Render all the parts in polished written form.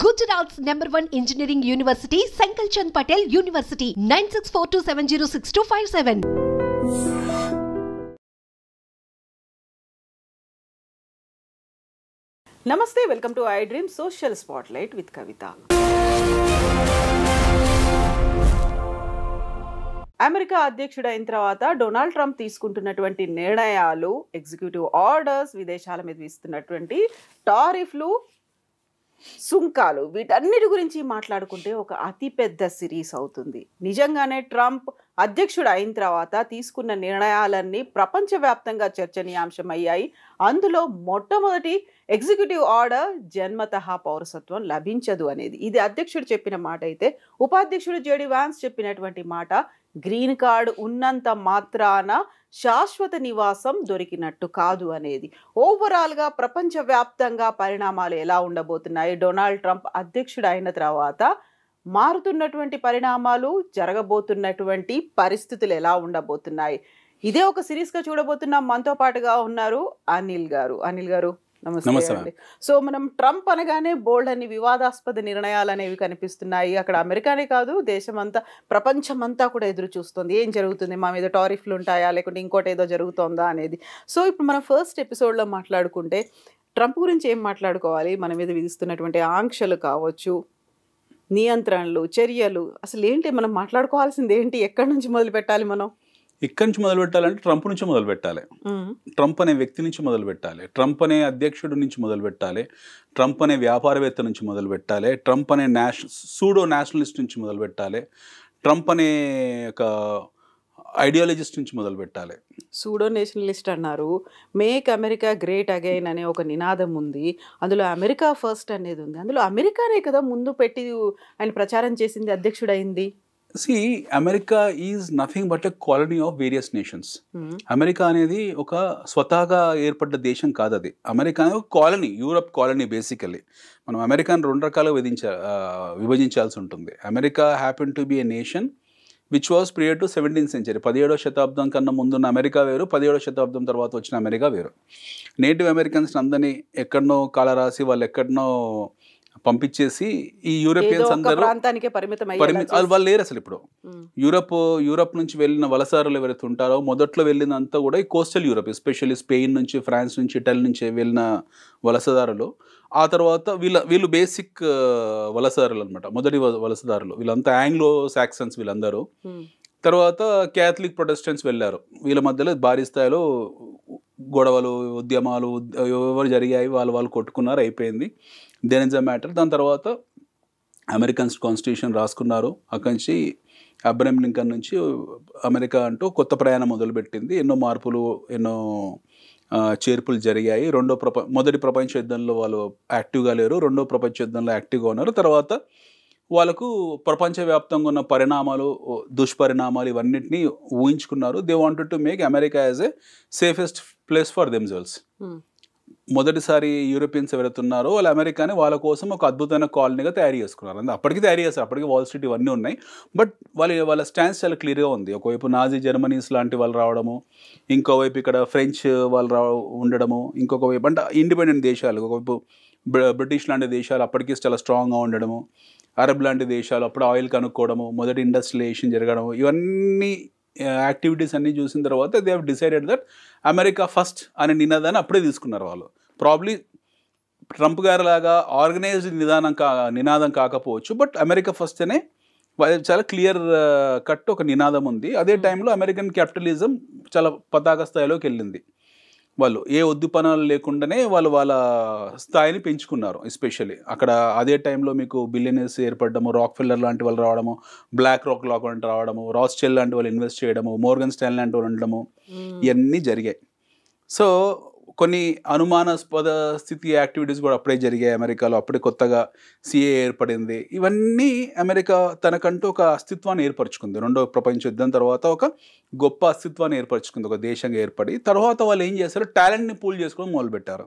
Gujarat's #1 engineering university, Sankalchand Patel University, 9642706257. నమస్తే, welcome to I dream social spotlight with Kavitha. America అధ్యక్షుడు అయిన తర్వాత Donald Trump తీసుకుంటున్నటువంటి నిర్ణయాలు, ఎగ్జిక్యూటివ్ ఆర్డర్స్, విదేశాల మీద ఇస్తున్నటువంటి టారిఫ్లు, సుంకాలు, వీటన్నిటి గురించి మాట్లాడుకుంటే ఒక అతిపెద్ద సిరీస్ అవుతుంది. నిజంగానే ట్రంప్ అధ్యక్షుడు అయిన తర్వాత తీసుకున్న నిర్ణయాలన్నీ ప్రపంచవ్యాప్తంగా చర్చనీయాంశం అయ్యాయి. అందులో మొట్టమొదటి ఎగ్జిక్యూటివ్ ఆర్డర్ జన్మతః పౌరసత్వం లభించదు అనేది. ఇది అధ్యక్షుడు చెప్పిన మాట అయితే, ఉపాధ్యక్షుడు జేడీ వాన్స్ చెప్పినటువంటి మాట గ్రీన్ కార్డు ఉన్నంత మాత్రాన శాశ్వత నివాసం దొరికినట్టు కాదు అనేది. ఓవరాల్గా ప్రపంచవ్యాప్తంగా పరిణామాలు ఎలా ఉండబోతున్నాయి, డొనాల్డ్ ట్రంప్ అధ్యక్షుడు అయిన తర్వాత మారుతున్నటువంటి పరిణామాలు, జరగబోతున్నటువంటి పరిస్థితులు ఎలా ఉండబోతున్నాయి, ఇదే ఒక సిరీస్గా చూడబోతున్నాం. మనతో పాటుగా ఉన్నారు అనిల్ గారు. నమస్తే అండి. సో మనం ట్రంప్ అనగానే బోల్డ్ అని వివాదాస్పద నిర్ణయాలు అనేవి కనిపిస్తున్నాయి. అక్కడ అమెరికానే కాదు, దేశమంతా, ప్రపంచమంతా కూడా ఎదురు చూస్తుంది. ఏం జరుగుతుంది, మా మీద టారిఫ్లు ఉంటాయా లేకుంటే ఇంకోటి ఏదో జరుగుతుందా అనేది. సో ఇప్పుడు మనం ఫస్ట్ ఎపిసోడ్లో మాట్లాడుకుంటే ట్రంప్ గురించి ఏం మాట్లాడుకోవాలి, మన మీద విధిస్తున్నటువంటి ఆంక్షలు కావచ్చు, నియంత్రణలు, చర్యలు, అసలు ఏంటి మనం మాట్లాడుకోవాల్సింది ఏంటి, ఎక్కడి నుంచి మొదలు పెట్టాలి మనం? ఇక్కడి నుంచి మొదలు పెట్టాలంటే ట్రంప్ నుంచి మొదలు పెట్టాలి. ట్రంప్ అనే వ్యక్తి నుంచి మొదలు పెట్టాలి. ట్రంప్ అనే అధ్యక్షుడి నుంచి మొదలు పెట్టాలి. ట్రంప్ అనే వ్యాపారవేత్త నుంచి మొదలు పెట్టాలి. ట్రంప్ అనే సూడో నేషనలిస్ట్ నుంచి మొదలు పెట్టాలి. ట్రంప్ అనే ఒక ఐడియాలజిస్ట్ నుంచి మొదలు పెట్టాలి. సూడో నేషనలిస్ట్ అన్నారు. మేక్ అమెరికా గ్రేట్ అగైన్ అనే ఒక నినాదం ఉంది. అందులో అమెరికా ఫస్ట్ అనేది ఉంది. అందులో అమెరికానే కదా ముందు పెట్టి ఆయన ప్రచారం చేసింది, అధ్యక్షుడైంది. See, America is nothing but a colony of various nations. America అనేది ఒక స్వతహాగా ఏర్పడ్డ దేశం కాదు. అది అమెరికా అనేది ఒక కాలనీ, యూరప్ కాలనీ. బేసికల్లీ మనం అమెరికాను రెండు రకాలుగా విభజించాల్సి ఉంటుంది. America happen to B a nation which was prior to 17th century. 17వ శతాబ్దం కన్నా ముందున్న అమెరికా వేరు, 17వ శతాబ్దం తర్వాత వచ్చిన అమెరికా వేరు. నేటివ్ అమెరికన్స్ అందరినీ ఎక్కడనో కాలరాసి వాళ్ళు ఎక్కడనో పంపించేసి ఈ యూరోపియన్స్ అందరూ వాళ్ళు లేరు అసలు. ఇప్పుడు యూరప్ నుంచి వెళ్ళిన వలసారులు ఎవరైతే ఉంటారో, మొదట్లో వెళ్ళినంతా కూడా ఈ కోస్టల్ యూరప్, ఎస్పెషల్లీ స్పెయిన్ నుంచి, ఫ్రాన్స్ నుంచి, ఇటలీ నుంచి వెళ్ళిన వలసదారులు. ఆ తర్వాత వీళ్ళు బేసిక్ వలసదారులు అనమాట, మొదటి వలసదారులు. వీళ్ళంతా ఆంగ్లో సాక్సన్స్ వీళ్ళందరూ. తర్వాత క్యాథలిక్ ప్రొటెస్టెంట్స్ వెళ్ళారు. వీళ్ళ మధ్యలో భారీ స్థాయిలో గొడవలు, ఉద్యమాలు ఎవరు జరిగాయి, వాళ్ళు కొట్టుకున్నారు, అయిపోయింది. Then is a matter. దాని తర్వాత అమెరికన్స్ కాన్స్టిట్యూషన్ రాసుకున్నారు. అక్కడి నుంచి అబ్రహం లింకన్ నుంచి అమెరికా అంటూ కొత్త ప్రయాణం మొదలుపెట్టింది. ఎన్నో మార్పులు, ఎన్నో చేర్పులు జరిగాయి. మొదటి ప్రపంచ యుద్ధంలో వాళ్ళు యాక్టివ్గా లేరు, రెండో ప్రపంచ యుద్ధంలో యాక్టివ్గా ఉన్నారు. తర్వాత వాళ్ళకు ప్రపంచవ్యాప్తంగా ఉన్న పరిణామాలు, దుష్పరిణామాలు ఇవన్నిటినీ ఊహించుకున్నారు. They wanted to make America as a safest place for themselves. మొదటిసారి యూరోపియన్స్ ఎవరైతే ఉన్నారో వాళ్ళు అమెరికాని వాళ్ళ కోసం ఒక అద్భుతమైన కాలనీగా తయారు చేసుకున్నారు. అప్పటికి తయారు చేస్తారు, అప్పటికి వాల్ స్ట్రీట్ ఇవన్నీ ఉన్నాయి. బట్ వాళ్ళ స్టాన్స్ చాలా క్లియర్గా ఉంది. ఒకవైపు నాజీ జర్మనీస్ లాంటి వాళ్ళు రావడము, ఇంకోవైపు ఇక్కడ ఫ్రెంచ్ వాళ్ళు ఉండడము, ఇంకొక వైపు అంటే ఇండిపెండెంట్ దేశాలు, ఒకవైపు బ్రిటిష్ లాంటి దేశాలు అప్పటికి చాలా స్ట్రాంగ్గా ఉండడము, అరబ్ లాంటి దేశాలు అప్పుడు ఆయిల్ కనుక్కోవడము, మొదటి ఇండస్ట్రియలైజేషన్ జరగడము, ఇవన్నీ యాక్టివిటీస్ అన్నీ చూసిన తర్వాత they have decided that America first అనే నినాదాన్ని అప్పుడే తీసుకున్నారు వాళ్ళు. ప్రాబ్లీ ట్రంప్ గారి లాగా ఆర్గనైజ్డ్ నినాదం కాకపోవచ్చు, బట్ అమెరికా ఫస్ట్ అనే చాలా క్లియర్ కట్ ఒక నినాదం ఉంది. అదే టైంలో అమెరికన్ క్యాపిటలిజం చాలా పతాక స్థాయిలోకి వెళ్ళింది. వాళ్ళు ఏ ఉద్దిపనాలు లేకుండానే వాళ్ళ స్థాయిని పెంచుకున్నారు. ఎస్పెషల్లీ అక్కడ అదే టైంలో మీకు బిలియనర్స్ ఏర్పడము, రాక్ ఫెల్లర్ లాంటి వాళ్ళు రావడము, బ్లాక్ రాక్ లాంటి రావడము, రాస్చెల్ లాంటి వాళ్ళు ఇన్వెస్ట్ చేయడము, మోర్గన్ స్టాన్లీ లాంటి వాళ్ళు ఉండడము, ఇవన్నీ జరిగాయి. సో కొన్ని అనుమానాస్పద స్థితి యాక్టివిటీస్ కూడా అప్పుడే జరిగాయి అమెరికాలో. అప్పుడే కొత్తగా సిఏ ఏర్పడింది. ఇవన్నీ అమెరికా తనకంటూ ఒక అస్తిత్వాన్ని ఏర్పరచుకుంది. రెండవ ప్రపంచ యుద్ధం తర్వాత ఒక గొప్ప అస్తిత్వాన్ని ఏర్పరచుకుంది, ఒక దేశంగా ఏర్పడి. తర్వాత వాళ్ళు ఏం చేశారు, టాలెంట్ని పూల్ చేసుకోవడం మొదలుపెట్టారు.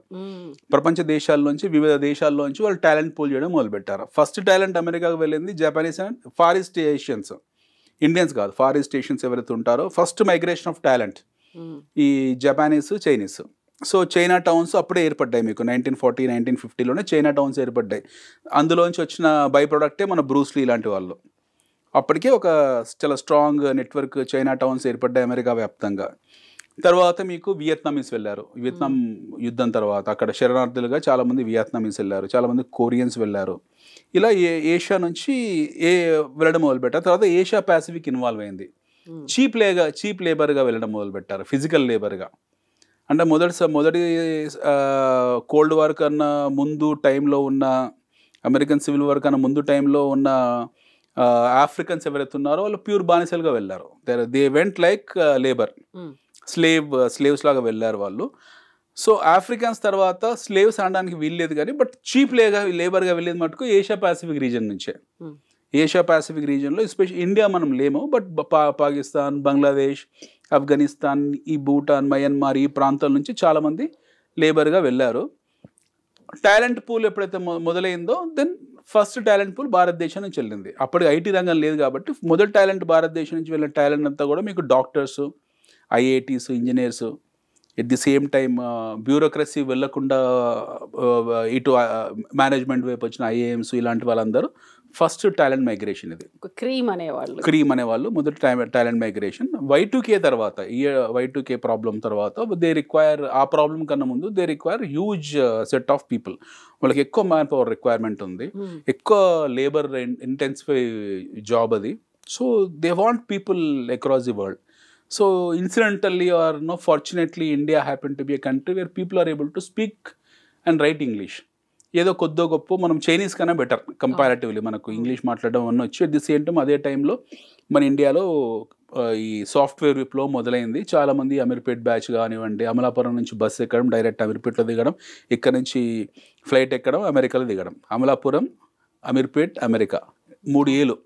ప్రపంచ దేశాల్లోంచి, వివిధ దేశాల్లోంచి వాళ్ళు టాలెంట్ పూల్ చేయడం మొదలుపెట్టారు. ఫస్ట్ టాలెంట్ అమెరికాకు వెళ్ళింది Japanese and far east Asians. Indians కాదు, ఫార్ ఈస్ట్ ఏషియన్స్ ఎవరైతే ఉంటారో ఫస్ట్ మైగ్రేషన్ ఆఫ్ టాలెంట్ ఈ Japanese, Chinese. So China towns అప్పుడే ఏర్పడ్డాయి మీకు 1940, 1950లోనే చైనా టౌన్స్ ఏర్పడ్డాయి. అందులోంచి వచ్చిన బై ప్రొడక్టే మన బ్రూస్లీ ఇలాంటి వాళ్ళు. అప్పటికే ఒక చాలా స్ట్రాంగ్ నెట్వర్క్ చైనా టౌన్స్ ఏర్పడ్డాయి అమెరికా వ్యాప్తంగా. తర్వాత మీకు వియత్నామీస్ వెళ్ళారు. వియత్నాం యుద్ధం తర్వాత అక్కడ శరణార్థులుగా చాలామంది వియత్నామీస్ వెళ్ళారు, చాలామంది కొరియన్స్ వెళ్ళారు. ఇలా ఏషియా నుంచి వెళ్ళడం మొదలుపెట్టారు. తర్వాత ఏషియా పాసిఫిక్ ఇన్వాల్వ్ అయింది. చీప్ లేబర్గా వెళ్ళడం మొదలుపెట్టారు, ఫిజికల్ లేబర్గా. అంటే మొదటి కోల్డ్ వార్ కన్నా ముందు టైంలో ఉన్న, అమెరికన్ సివిల్ వార్ కన్నా ముందు టైంలో ఉన్న ఆఫ్రికన్స్ ఎవరైతే ఉన్నారో వాళ్ళు ప్యూర్ బానిసలుగా వెళ్ళారు. They went like labour, slaves లాగా వెళ్ళారు వాళ్ళు. సో ఆఫ్రికన్స్ తర్వాత స్లేవ్స్ అనడానికి వీల్లేదు కానీ బట్ చీప్ లేబర్గా వెళ్ళేది మటుకు ఏషియా పాసిఫిక్ రీజన్ నుంచే. ఏషియా పాసిఫిక్ రీజన్లో ఎస్పెషల్ ఇండియా మనం లేము, బట్ పాకిస్తాన్, బంగ్లాదేశ్, ఆఫ్ఘనిస్తాన్, ఈ భూటాన్, మయన్మార్ ఈ ప్రాంతాల నుంచి చాలామంది లేబర్గా వెళ్ళారు. టాలెంట్ పూల్ ఎప్పుడైతే మొదలైందో దెన్ ఫస్ట్ టాలెంట్ పూల్ భారతదేశం నుంచి వెళ్ళింది. అప్పుడు ఐటీ రంగం లేదు కాబట్టి మొదటి టాలెంట్ భారతదేశం నుంచి వెళ్ళిన టాలెంట్ అంతా కూడా మీకు doctors, IITs, engineers, at the same time bureaucracy వెళ్ళకుండా ఇటు మేనేజ్మెంట్ వైపు వచ్చిన ఐఏఎంస్ ఇలాంటి వాళ్ళందరూ ఫస్ట్ టాలెంట్ మైగ్రేషన్. ఇది క్రీమ్ అనేవాళ్ళు మొదటి టాలెంట్ మైగ్రేషన్. Y2K తర్వాత, Y2K ప్రాబ్లం తర్వాత దే రిక్వైర్, ఆ ప్రాబ్లం కన్నా ముందు they require huge set of people. వాళ్ళకి ఎక్కువ మ్యాన్ పవర్ రిక్వైర్మెంట్ ఉంది, ఎక్కువ లేబర్ ఇంటెన్సిఫై జాబ్ అది. So they want people across the world. So incidentally or no fortunately India happened to be a country where people are able to speak and write English. ఏదో కొద్దో గొప్ప మనం Chinese కన్నా better comparatively మనకు English మాట్లాడడం అన్నీ వచ్చి. At the same time అదే టైంలో మన ఇండియాలో ఈ సాఫ్ట్వేర్ విప్లవం మొదలైంది. చాలామంది అమీర్పేట్ బ్యాచ్ కానివ్వండి, అమలాపురం నుంచి బస్సు ఎక్కడం, డైరెక్ట్ అమీర్పేట్లో దిగడం, ఇక్కడ నుంచి ఫ్లైట్ ఎక్కడం, అమెరికాలో దిగడం. అమలాపురం, అమీర్పేట్, అమెరికా 3 ఏళ్ళు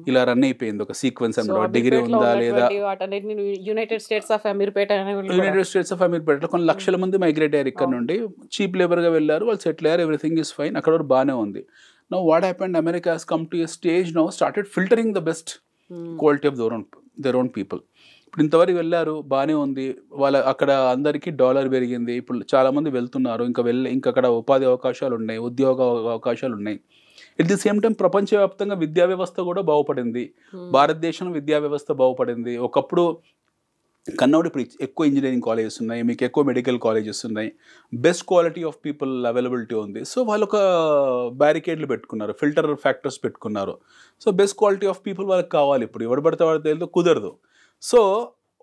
ఇలా రన్ అయిపోయింది ఒక సీక్వెన్స్ అన్నమాట. డిగ్రీ ఉందా లేదా, యునైటెడ్ స్టేట్స్ ఆఫ్ అమీర్పేటలో కొన్ని లక్షల మంది మైగ్రేట్ అయ్యారు ఇక్కడ నుండి. చీప్ లేబర్గా వెళ్ళారు, వాళ్ళు సెటిల్ అయ్యారు, ఎవ్రీథింగ్ ఈస్ ఫైన్, అక్కడ వరకు బాగానే ఉంది. Now what happened, America has come to a stage now started filtering the best quality of their own people. ఇప్పుడు ఇంతవరకు వెళ్ళారు, బాగానే ఉంది, వాళ్ళ అక్కడ అందరికీ డాలర్ పెరిగింది, ఇప్పుడు చాలామంది వెళ్తున్నారు, ఇంకా అక్కడ ఉపాధి అవకాశాలు ఉన్నాయి, ఉద్యోగ అవకాశాలు ఉన్నాయి. ఎట్ ది సేమ్ టైం ప్రపంచవ్యాప్తంగా విద్యా వ్యవస్థ కూడా బాగుపడింది, భారతదేశం విద్యా వ్యవస్థ బాగుపడింది. ఒకప్పుడు కన్నౌడ్ ఇప్పుడు ఎక్కువ ఇంజనీరింగ్ కాలేజెస్ ఉన్నాయి, మీకు ఎక్కువ మెడికల్ కాలేజెస్ ఉన్నాయి, best quality of people availability ఉంది. సో వాళ్ళు ఒక బ్యారికేడ్లు పెట్టుకున్నారు, ఫిల్టర్ ఫ్యాక్టర్స్ పెట్టుకున్నారు. So best quality of people వాళ్ళకి కావాలి, ఇప్పుడు ఎవరు పడితే వాడితే కుదరదు. సో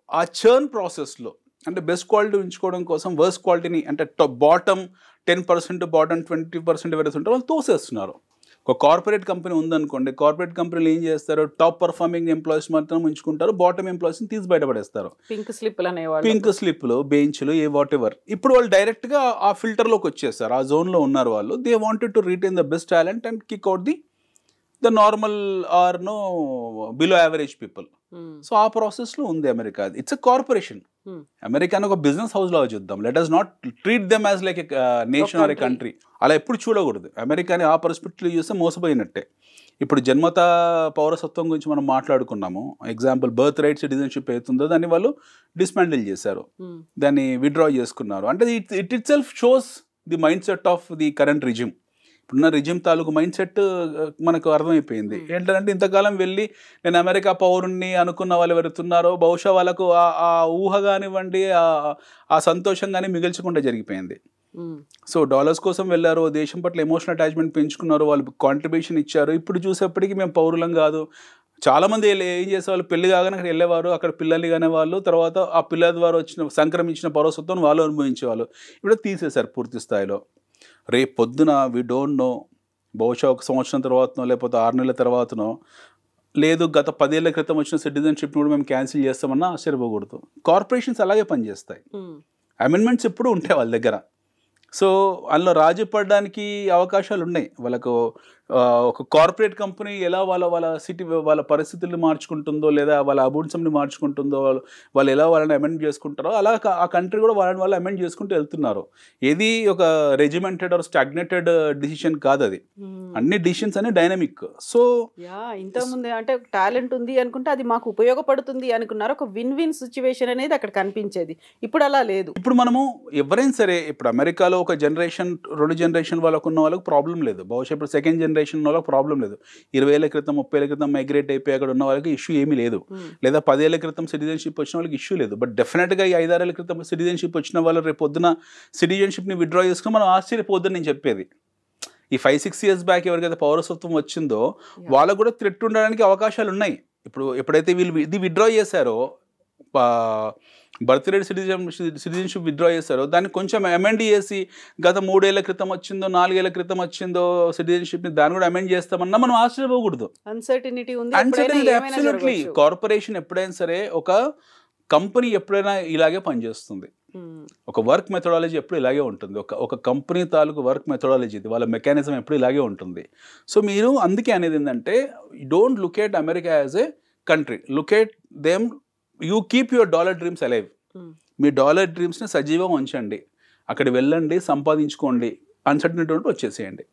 ఆ చర్న్ ప్రాసెస్లో అంటే బెస్ట్ క్వాలిటీ ఉంచుకోవడం కోసం వర్స్ట్ క్వాలిటీని అంటే బాటమ్ 10%, బాటమ్ 20% ఎవరైతే ఉంటారో వాళ్ళు తోసేస్తున్నారు. ఒక కార్పొరేట్ కంపెనీ ఉందనుకోండి, కార్పొరేట్ కంపెనీలు ఏం చేస్తారు, టాప్ పర్ఫార్మింగ్ ఎంప్లాయీస్ మాత్రం ఉంచుకుంటారు, బాటమ్ ఎంప్లాయీస్ని తీసి బయటపడేస్తారు. పింక్ స్లిప్లు, బెంచ్లు, వాట్ ఎవర్. ఇప్పుడు వాళ్ళు డైరెక్ట్గా ఆ ఫిల్టర్లోకి వచ్చేస్తారు, ఆ జోన్లో ఉన్నారు వాళ్ళు. They wanted to retain the best talent and kick out the normal or no below average people. So ఆ ప్రాసెస్లో ఉంది అమెరికా. It's a corporation. అమెరికాని ఒక బిజినెస్ హౌస్ లాగా చూద్దాం. Let us not treat them as like a nation or a country. అలా ఎప్పుడు చూడకూడదు. అమెరికాని ఆ పర్స్పెక్టివ్ చూస్తే మోసపోయినట్టే. ఇప్పుడు జన్మత పౌరసత్వం గురించి మనం మాట్లాడుకున్నాము. ఎగ్జాంపుల్ బర్త్ రైట్ సిటిజన్షిప్ అవుతుందో దాన్ని వాళ్ళు డిస్మాండిల్ చేశారు, దాన్ని విత్డ్రా చేసుకున్నారు. అంటే it it self shows the mind set of the current regime. ఇప్పుడున్న రిజిమ్ తాలూకు మైండ్ సెట్ మనకు అర్థమైపోయింది. ఏంటంటే ఇంతకాలం వెళ్ళి నేను అమెరికా పౌరుణ్ణి అనుకున్న వాళ్ళు ఎవరుతున్నారో బహుశా వాళ్ళకు ఆ ఊహ కానివ్వండి, ఆ సంతోషం కానీ మిగిల్చకుండా జరిగిపోయింది. సో డాలర్స్ కోసం వెళ్ళారు, దేశం పట్ల ఎమోషనల్ అటాచ్మెంట్ పెంచుకున్నారు, వాళ్ళు కాంట్రిబ్యూషన్ ఇచ్చారు. ఇప్పుడు చూసేప్పటికీ మేము పౌరులం కాదు. చాలామంది ఏం చేసేవాళ్ళు, పెళ్లి కాగానే అక్కడ వెళ్ళేవారు, అక్కడ పిల్లల్ని కానేవాళ్ళు, తర్వాత ఆ పిల్లల ద్వారా సంక్రమించిన పౌరసత్వం వాళ్ళు అనుభవించేవాళ్ళు. ఇప్పుడు తీసేశారు పూర్తి స్థాయిలో. రేపు పొద్దున వీ డోంట్ నో, బహుశా 1 సంవత్సరం తర్వాతనో లేకపోతే 6 నెలల తర్వాతనో, లేదు గత 10 ఏళ్ల క్రితం వచ్చిన సిటిజన్షిప్ కూడా మేము క్యాన్సిల్ చేస్తామన్నా ఆశ్చర్యపోకూడదు. కార్పొరేషన్స్ అలాగే పనిచేస్తాయి. అమెండ్మెంట్స్ ఎప్పుడు ఉంటాయి వాళ్ళ దగ్గర. సో అందులో రాజీ పడడానికి అవకాశాలు ఉన్నాయి వాళ్ళకు. ఒక కార్పొరేట్ కంపెనీ ఎలా వాళ్ళ పరిస్థితుల్ని మార్చుకుంటుందో, లేదా వాళ్ళ అభివృద్ధిని మార్చుకుంటుందో, వాళ్ళు ఎలా వాళ్ళని అమెండ్ చేసుకుంటారో, అలా ఆ కంట్రీ కూడా వాళ్ళు అమెండ్ చేసుకుంటూ వెళ్తున్నారు. ఏది ఒక రెజిమెంటెడ్ ఆర్ స్టాగ్నేటెడ్ డిసిషన్ కాదు అది. అన్ని డిసిషన్స్ అన్ని డైనమిక్. సో ఇంతకుముందే అంటే టాలెంట్ ఉంది అనుకుంటే అది మాకు ఉపయోగపడుతుంది అనుకున్నారు, ఒక విన్ విన్ సిచ్యువేషన్ అనేది అక్కడ కనిపించేది. ఇప్పుడు అలా లేదు. ఇప్పుడు మనము ఎవరైనా సరే, ఇప్పుడు అమెరికాలో ఒక జనరేషన్ 2 జనరేషన్ వాళ్ళకు ఉన్న వాళ్ళకి ప్రాబ్లం లేదు. బహుశా ఇప్పుడు సెకండ్ జనరేషన్ ఉన్న వాళ్ళకి ప్రాబ్లం లేదు. 20 ఏళ్ల క్రితం 30 ఏళ్ల క్రితం మైగ్రేట్ అయిపోయి అక్కడ ఉన్న వాళ్ళకి ఇష్యూ ఏమీ లేదు. లేదా 10 ఏళ్ల క్రితం సిటిజన్షిప్ వచ్చిన వాళ్ళకి ఇష్యూ లేదు. బట్ డెఫినెట్గా ఈ 5-6 ఏళ్ల క్రితం సిటిజన్షిప్ వచ్చిన వాళ్ళు రేపు పొద్దున సిటిజన్షిప్ని విత్డ్రా చేసుకుని మనం ఆశ్చర్యపోద్దని నేను చెప్పేది. ఈ 5-6 ఇయర్స్ బ్యాక్ ఎవరికైతే పౌరసత్వం వచ్చిందో వాళ్ళకు కూడా థ్రెట్ ఉండడానికి అవకాశాలు ఉన్నాయి. ఇప్పుడు ఎప్పుడైతే వీళ్ళు ఇది విత్డ్రా చేశారో, బర్త్ రేట్ సిటిజన్షిప్ విత్డ్రా చేశారో, దాన్ని కొంచెం అమెండ్ చేసి గత 3 ఏళ్ల క్రితం వచ్చిందో 4 ఏళ్ల క్రితం వచ్చిందో సిటిజన్షిప్ని దాన్ని కూడా అమెండ్ చేస్తామన్నా మనం ఆశ్చర్యపోకూడదు. Uncertainty absolutely. కార్పొరేషన్ ఎప్పుడైనా సరే, ఒక కంపెనీ ఎప్పుడైనా ఇలాగే పనిచేస్తుంది. ఒక వర్క్ మెథడాలజీ ఎప్పుడు ఇలాగే ఉంటుంది. ఒక కంపెనీ తాలూకు వర్క్ మెథడాలజీ, వాళ్ళ మెకానిజం ఎప్పుడు ఇలాగే ఉంటుంది. సో మీరు అందుకే అనేది ఏంటంటే, don't look at America as a country, look at them. You keep your dollar dreams alive. మీ డాలర్ డ్రీమ్స్ని సజీవంగా ఉంచండి, అక్కడ వెళ్ళండి, సంపాదించుకోండి, అన్సర్టనిటీ ఉంటే వచ్చేసేయండి.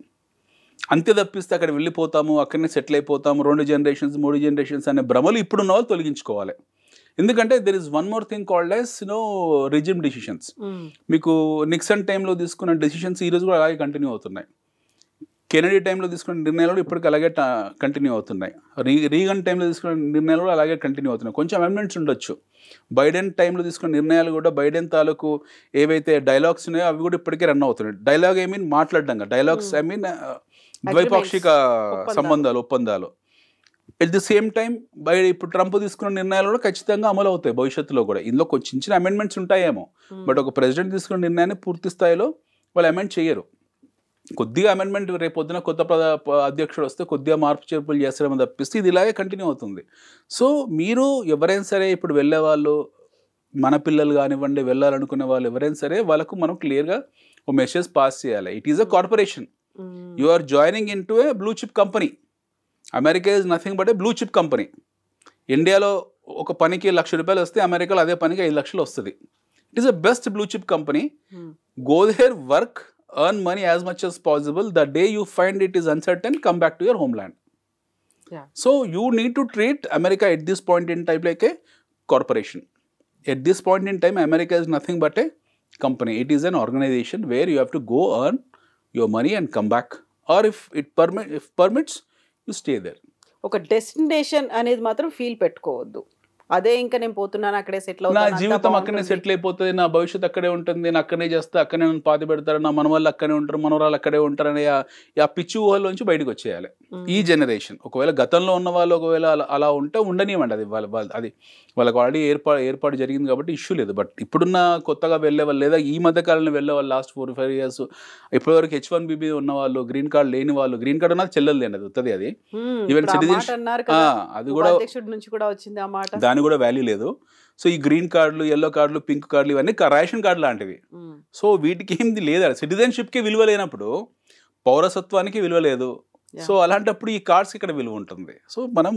అంతే తప్పిస్తే అక్కడ వెళ్ళిపోతాము, అక్కడనే సెటిల్ అయిపోతాము, 2 జనరేషన్స్ 3 జనరేషన్స్ అనే భ్రమలు ఇప్పుడున్న వాళ్ళు తొలగించుకోవాలి. ఎందుకంటే there is one more thing called as regime decisions. మీకు నిక్సన్ టైంలో తీసుకున్న డిసిషన్స్ ఈరోజు కూడా అలాగే కంటిన్యూ అవుతున్నాయి. కెనడీ టైంలో తీసుకున్న నిర్ణయాలు కూడా ఇప్పటికి అలాగే కంటిన్యూ అవుతున్నాయి. రీగన్ టైంలో తీసుకున్న నిర్ణయాలు కూడా అలాగే కంటిన్యూ అవుతున్నాయి. కొంచెం అమెండ్మెంట్స్ ఉండొచ్చు. బైడెన్ టైంలో తీసుకున్న నిర్ణయాలు కూడా, బైడెన్ తాలూకు ఏవైతే డైలాగ్స్ ఉన్నాయో అవి కూడా ఇప్పటికే రన్ అవుతున్నాయి. డైలాగ్ ఐ మీన్ మాట్లాడడంగా, డైలాగ్స్ ఐ మీన్ ద్వైపాక్షిక సంబంధాలు, ఒప్పందాలు. ఎట్ ది సేమ్ టైం ఇప్పుడు ట్రంప్ తీసుకున్న నిర్ణయాలు కూడా ఖచ్చితంగా అమలు అవుతాయి భవిష్యత్తులో కూడా. ఇందులో చిన్న చిన్న అమెండ్మెంట్స్ ఉంటాయేమో, బట్ ఒక ప్రెసిడెంట్ తీసుకున్న నిర్ణయాన్ని పూర్తి స్థాయిలో వాళ్ళు అమెండ్ చేయరు. కొద్దిగా అమెండ్మెంట్, రేపు పొద్దున కొత్త అధ్యక్షుడు వస్తే కొద్దిగా మార్పు చేర్పులు చేస్తారేమో తప్పిస్తే ఇది ఇలాగే కంటిన్యూ అవుతుంది. సో మీరు ఎవరైనా సరే ఇప్పుడు వెళ్ళే వాళ్ళు, మన పిల్లలు కానివ్వండి, వెళ్ళాలనుకునే వాళ్ళు ఎవరైనా సరే, వాళ్ళకు మనం క్లియర్గా ఒక మెసేజ్ పాస్ చేయాలి. It is a corporation. You are joining in to a blue chip company. America is nothing but a blue chip company. ఇండియాలో ఒక పనికి ₹1,00,000 వస్తే అమెరికాలో అదే పనికి 5 లక్షలు వస్తుంది. It is a best blue chip company. Go there, work, earn money as much as possible. The day you find it is uncertain, come back to your homeland. So you need to treat America at this point in time like a corporation. At this point in time, America is nothing but a company. It is an organization where you have to go earn your money and come back, or if permits, you stay there. ఒక destination అనేది మాత్రం feel పెట్టుకోవద్దు. అదే ఇంకా నేను పోతున్నాను, అక్కడే settle నా జీవితం అక్కడనే సెటిల్ అయిపోతుంది, నా భవిష్యత్తు అక్కడే ఉంటుంది, నేను అక్కడనే చేస్తే అక్కడనే నన్ను పాతి పెడతారు, నా మనవాళ్ళు అక్కడే ఉంటారు, మనవరాలు అక్కడే ఉంటారు అనే ఆ పిచ్చి ఊహల్లోంచి బయటకు వచ్చేయాలి ఈ జనరేషన్. ఒకవేళ గతంలో ఉన్న వాళ్ళు ఒకవేళ అలా ఉంటే ఉండనివ్వండి, అది అది వాళ్ళకి ఆల్రెడీ ఏర్పాటు జరిగింది కాబట్టి ఇష్యూ లేదు. బట్ ఇప్పుడున్న కొత్తగా వెళ్ళే వాళ్ళు, లేదా ఈ మధ్య కాలంలో వెళ్ళే వాళ్ళు, లాస్ట్ 4-5 ఇయర్స్ ఇప్పటివరకు H1B ఉన్న వాళ్ళు, గ్రీన్ కార్డ్ లేని వాళ్ళు, గ్రీన్ కార్డ్ ఉన్నది చెల్లెలు అండి, అది వస్తుంది. అది ఈవెన్ సిటిజన్షిప్ అది కూడా నుంచి కూడా వచ్చింది ఆ మాట, దాని కూడా వాల్యూ లేదు. సో ఈ గ్రీన్ కార్డులు, ఎల్లో కార్డులు, పింక్ కార్డులు ఇవన్నీ రేషన్ కార్డు లాంటివి. సో వీటికి ఏంది లేదా, సిటిజన్షిప్కి విలువ లేనప్పుడు పౌరసత్వానికి విలువ లేదు. సో అలాంటప్పుడు ఈ కార్డ్స్కి ఇక్కడ విలువ ఉంటుంది. సో మనం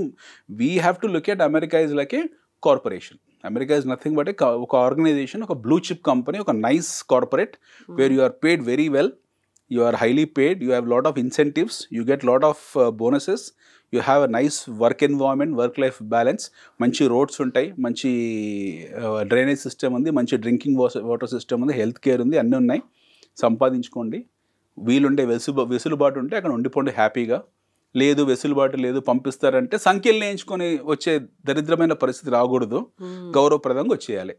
we have to look at America is like a corporation. America is nothing but ఒక ఆర్గనైజేషన్, ఒక బ్లూ చిప్ కంపెనీ, ఒక nice corporate where you are paid very well, you are highly paid, you have lot of incentives, you get lot of bonuses, you have a nice work environment, work life balance, మంచి roads ఉంటాయి, మంచి drainage system ఉంది, మంచి drinking water system ఉంది, health care ఉంది, అన్నీ ఉన్నాయి. సంపాదించుకోండి. వీలుండే వెసులుబాటు ఉంటే అక్కడ ఉండిపోండి హ్యాపీగా. లేదు వెసులుబాటు లేదు, పంపిస్తారంటే సంఖ్యలు నేర్చుకొని వచ్చే దరిద్రమైన పరిస్థితి రాకూడదు, గౌరవప్రదంగా వచ్చేయాలి.